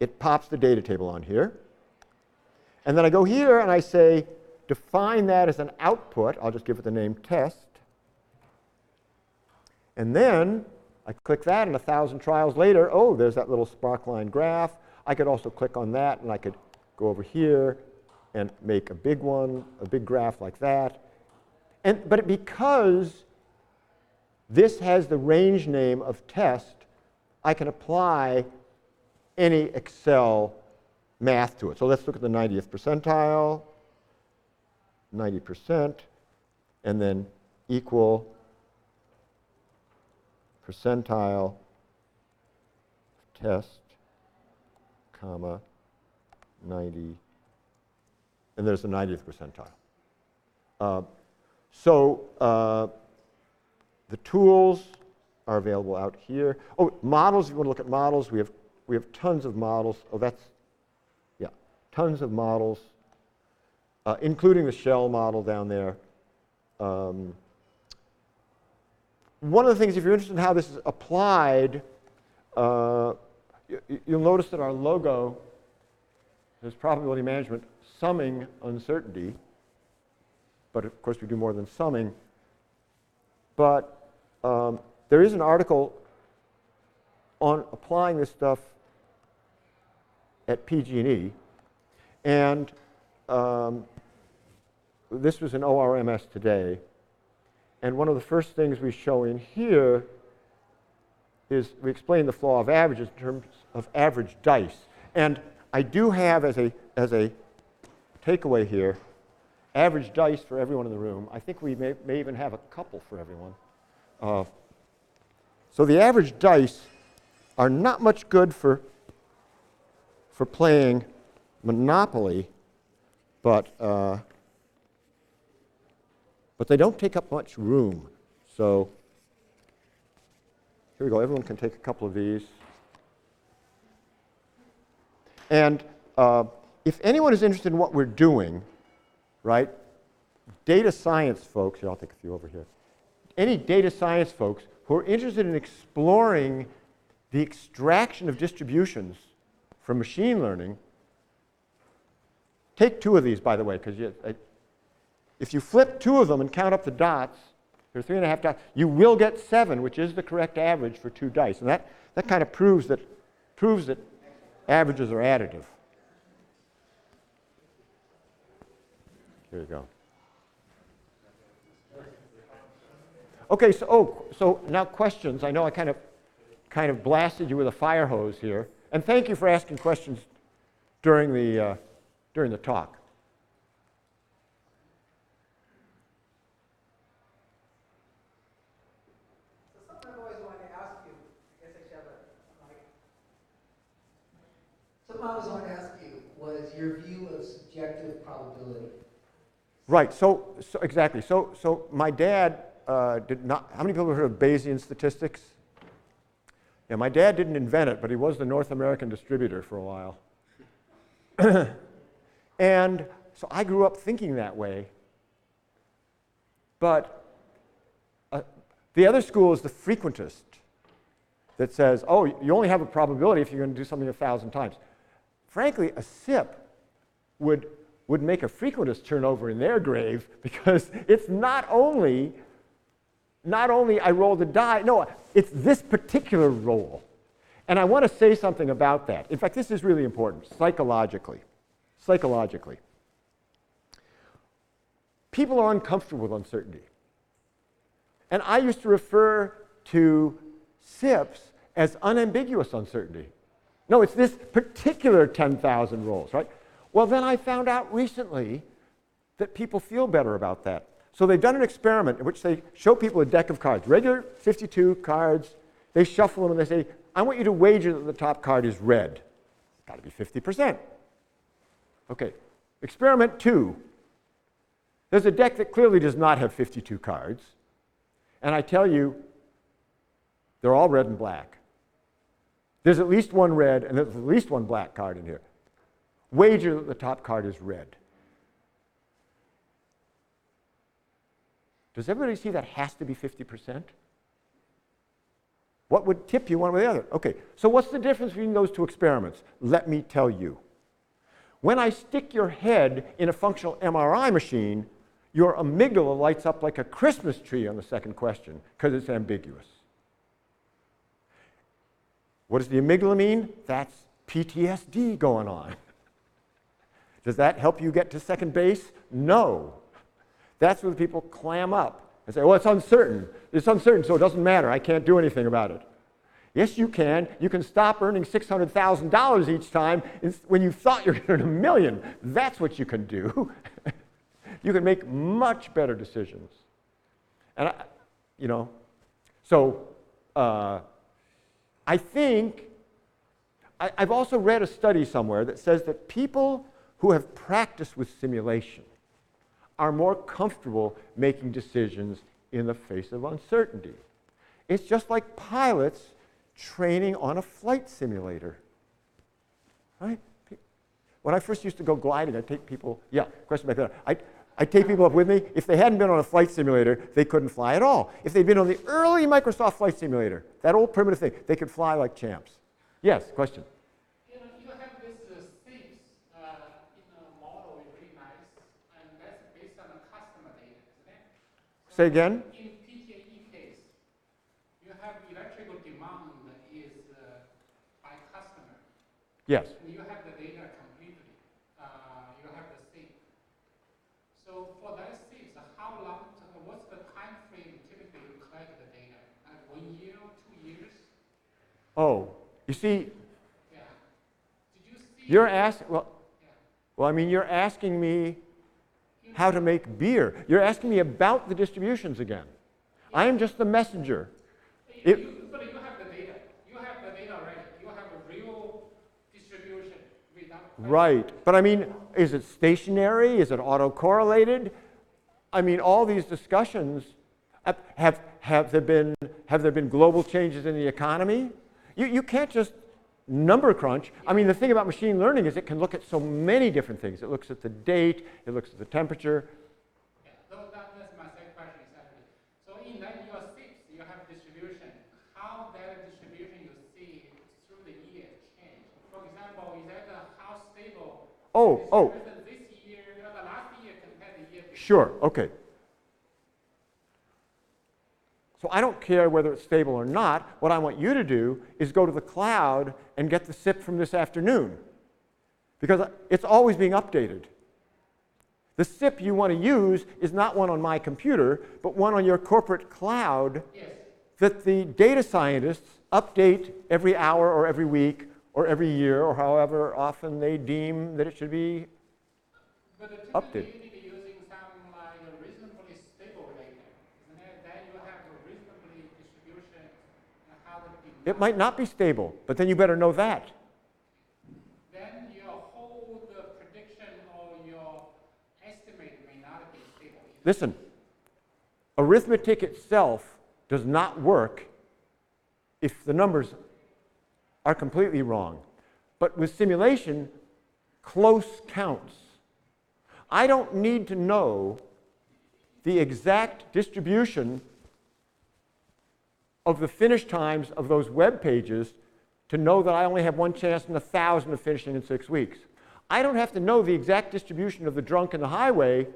It pops the data table on here. And then I go here and I say define that as an output. I'll just give it the name test. And then I click that, and 1,000 trials later, oh, there's that little sparkline graph. I could also click on that, and I could go over here and make a big one, a big graph like that. But because this has the range name of test, I can apply any Excel math to it. So let's look at the 90th percentile, 90%, and then equal percentile test, comma, 90, and there's the 90th percentile. The tools are available out here. Oh, models, if you want to look at models, we have tons of models. Oh, that's, yeah, tons of models, including the shell model down there. One of the things, if you're interested in how this is applied, you'll notice that our logo is probability management summing uncertainty. But of course, we do more than summing. But there is an article on applying this stuff at PG&E. And this was in ORMS today. And one of the first things we show in here is we explain the flaw of averages in terms of average dice. And I do have as a takeaway here, average dice for everyone in the room. I think we may even have a couple for everyone. So the average dice are not much good for playing Monopoly, but they don't take up much room. So here we go. Everyone can take a couple of these. And if anyone is interested in what we're doing, right, data science folks, here, I'll take a few over here. Any data science folks who are interested in exploring the extraction of distributions from machine learning, take 2 of these, by the way, because if you flip 2 of them and count up the dots, there are 3.5 dots, you will get 7, which is the correct average for 2 dice. And that kind of proves that averages are additive. Here you go. Okay, so now questions. I know I kind of blasted you with a fire hose here, and thank you for asking questions during the talk. So something I've always wanted to ask you, I guess I should have a mic. Something I always wanted to ask you was your view of subjective probability. Right, so exactly. So my dad did not, how many people have heard of Bayesian statistics? Yeah, my dad didn't invent it, but he was the North American distributor for a while. And so I grew up thinking that way. But the other school is the frequentist that says, oh, you only have a probability if you're going to do something 1,000 times. Frankly, a SIP would make a frequentist turn over in their grave, because it's not only I roll the die, no, it's this particular roll. And I want to say something about that. In fact, this is really important, psychologically. Psychologically. People are uncomfortable with uncertainty. And I used to refer to SIPs as unambiguous uncertainty. No, it's this particular 10,000 rolls, right? Well, then I found out recently that people feel better about that. So they've done an experiment in which they show people a deck of cards, regular 52 cards. They shuffle them and they say, I want you to wager that the top card is red. It's got to be 50%. Okay, experiment 2. There's a deck that clearly does not have 52 cards. And I tell you, they're all red and black. There's at least one red and there's at least one black card in here. Wager that the top card is red. Does everybody see that has to be 50%? What would tip you one way or the other? Okay, so what's the difference between those two experiments? Let me tell you. When I stick your head in a functional MRI machine, your amygdala lights up like a Christmas tree on the second question because it's ambiguous. What does the amygdala mean? That's PTSD going on. Does that help you get to second base? No. That's where people clam up and say, well, it's uncertain. It's uncertain, so it doesn't matter. I can't do anything about it. Yes, you can. You can stop earning $600,000 each time when you thought you were going to earn $1 million. That's what you can do. You can make much better decisions. And, I think, I've also read a study somewhere that says that people who have practiced with simulation are more comfortable making decisions in the face of uncertainty. It's just like pilots training on a flight simulator, right? When I first used to go gliding, I'd take people, question back there. I'd take people up with me. If they hadn't been on a flight simulator, they couldn't fly at all. If they'd been on the early Microsoft Flight Simulator, that old primitive thing, they could fly like champs. Yes, question? You have this SIPs in a model, is really nice, and that's based on the customer data, isn't it? Say again? In PG&E case, you have electrical demand is by customer. Yes. And you have the data completely. You have the SIP. So for that SIP, how long, what's the time frame typically you collect the data? Like 1 year, 2 years? Oh, you see, Yeah. Did you see? you're asking, you're asking me how to make beer. You're asking me about the distributions again. I am just the messenger. But you have the data. You have the data already. You have a real distribution without. Right, but I mean, is it stationary? Is it autocorrelated? I mean, all these discussions, have there been global changes in the economy? You can't just number crunch. I mean, the thing about machine learning is it can look at so many different things. It looks at the date, it looks at the temperature. Yeah, that's my second question exactly. So in that your SIPs, you have distribution. How that distribution you see through the year change? For example, is that how stable this year, the last year compared to the year before? Sure, okay. So I don't care whether it's stable or not. What I want you to do is go to the cloud and get the SIP from this afternoon, because it's always being updated. The SIP you want to use is not one on my computer, but one on your corporate cloud that the data scientists update every hour or every week or every year or however often they deem that it should be updated. You need to be using some reasonably stable data, isn't it? Then you have a reasonably distribution and how the It might not be stable, but then you better know that. Then your whole prediction or your estimate may not be stable. Listen, arithmetic itself does not work if the numbers are completely wrong. But with simulation, close counts. I don't need to know the exact distribution of the finish times of those web pages to know that I only have one chance in 1,000 of finishing in 6 weeks. I don't have to know the exact distribution of the drunk in the highway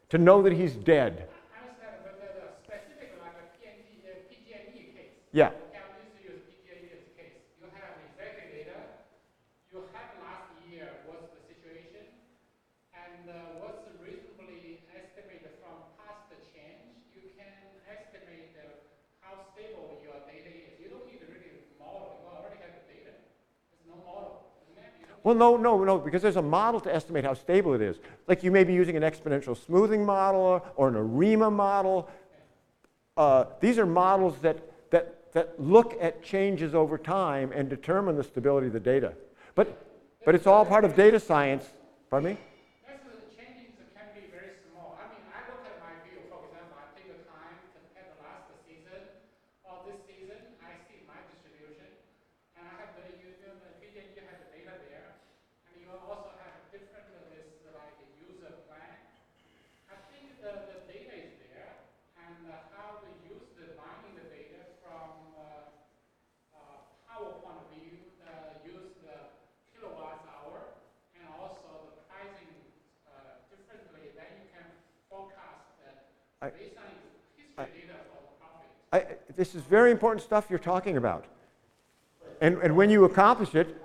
to know that he's dead. I understand, but the specific like a PG&E case. Yeah. You can use PG&E as a case. You have exact data. You have last year what's the situation, and what's reasonably estimated from past change. You can estimate how stable your data is. You don't need to really model. You already have the data. There's no model. Well, no, because there's a model to estimate how stable it is. Like you may be using an exponential smoothing model or an ARIMA model. These are models that look at changes over time and determine the stability of the data. But it's all part of data science. Pardon me? The changes can be very small. I mean, I look at my view. For example, I take the time to compare the last season or this season. I see my distribution, and I have the PG&E has the data there, and you also have different like user plan. I think the data is there, and how to use mining the data from power point of view, use the kilowatts hour, and also the pricing differently. Then you can forecast based on history data for the profit. This is very important stuff you're talking about. And when you accomplish it,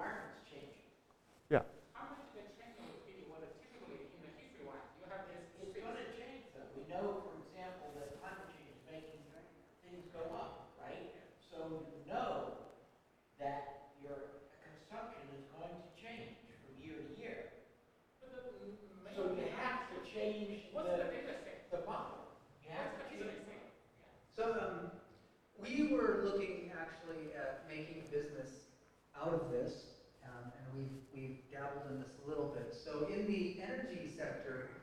yeah. How much the change will be what typically in the history one? You have this. It's going to change, though. We know, for example, that climate change is making things go up, right? So you know that your consumption is going to change from year to year. So you have to change the model. You have to change it. So we were looking actually at making a business out of this, and we've dabbled in this a little bit. So in the energy sector,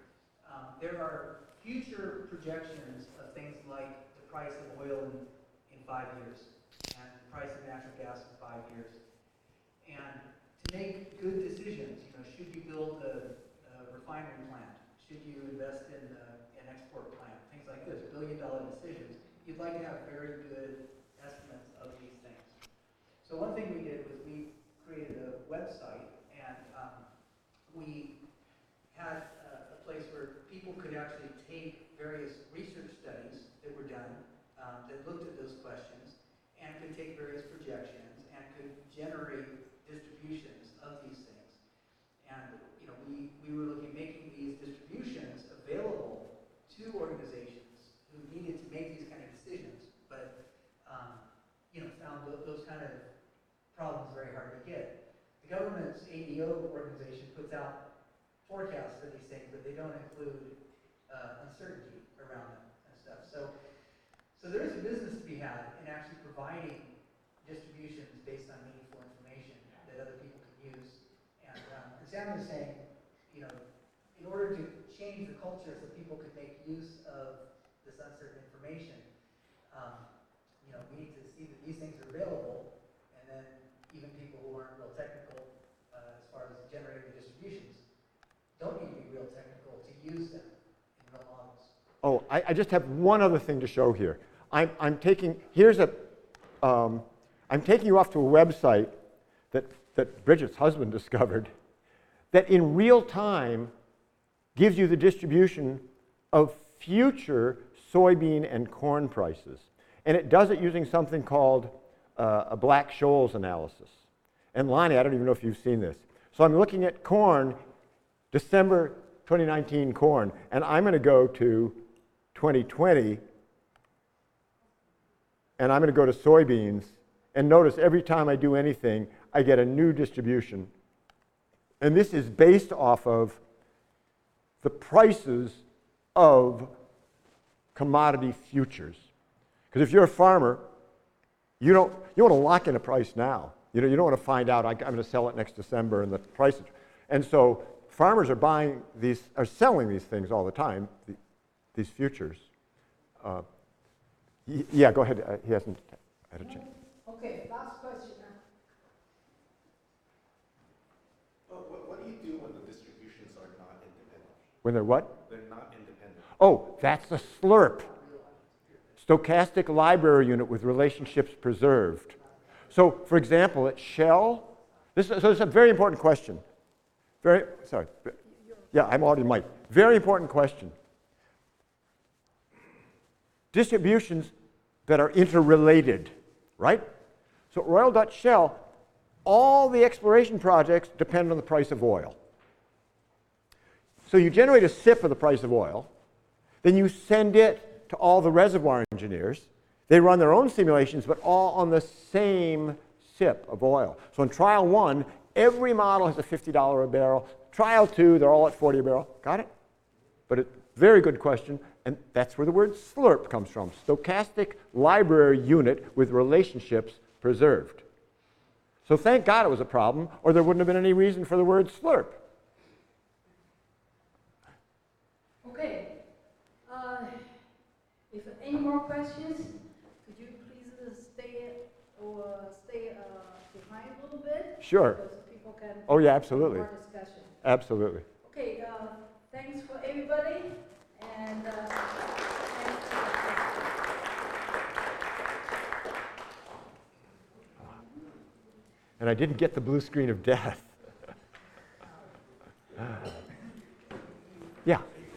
there are future projections of things like the price of oil in 5 years and the price of natural gas in 5 years. And to make good decisions, should you build a refinery plant? Should you invest in an export plant? Things like this, billion-dollar decisions. You'd like to have very good estimates of these things. So one thing we did was we created a website, and we had a place where people could actually take various research studies that were done that looked at those questions and could take various projections and could generate distributions of these things. And we were looking at making these distributions available to organizations who needed to make these kind of decisions, but found those kind of problems very hard to get. The government's ADO organization puts out forecasts for these things, but they don't include uncertainty around them and stuff. So there is a business to be had in actually providing distributions based on meaningful information that other people can use. And Sam is saying, in order to change the culture so people could make use of this uncertain information, we need to see that these things are available, and then even people who aren't real technical as far as generating the distributions don't need to be real technical to use them in real models. Oh, I just have one other thing to show here. I'm taking you off to a website that Bridget's husband discovered that in real time gives you the distribution of future soybean and corn prices. And it does it using something called a Black-Scholes analysis. And Lonnie, I don't even know if you've seen this. So I'm looking at corn December 2019 corn, and I'm going to go to 2020, and I'm going to go to soybeans, and notice every time I do anything, I get a new distribution. And this is based off of the prices of commodity futures. Because if you're a farmer, you want to lock in a price now. You don't want to find out I'm going to sell it next December and the price. And so farmers are selling these things all the time, these futures. Yeah, go ahead. He hasn't had a chance. Okay, last question. What do you do when the distributions are not independent? When they're what? They're not independent. Oh, that's a SLURP. Stochastic library unit with relationships preserved. So, for example, at Shell, this is a very important question. Yeah, I'm already mic. Very important question. Distributions that are interrelated, right? So at Royal Dutch Shell, all the exploration projects depend on the price of oil. So you generate a SIP of the price of oil, then you send it to all the reservoir engineers. They run their own simulations, but all on the same SIP of oil. So in trial 1, every model has a $50 a barrel. Trial 2, they're all at 40 a barrel. Got it? But it's a very good question, and that's where the word SLURP comes from. Stochastic library unit with relationships preserved. So thank God it was a problem, or there wouldn't have been any reason for the word SLURP. Okay. If any more questions, could you please stay behind a little bit? Sure. Because people can Oh yeah, absolutely. have more discussion. Absolutely. Okay, thanks for everybody, and And I didn't get the blue screen of death. Yeah.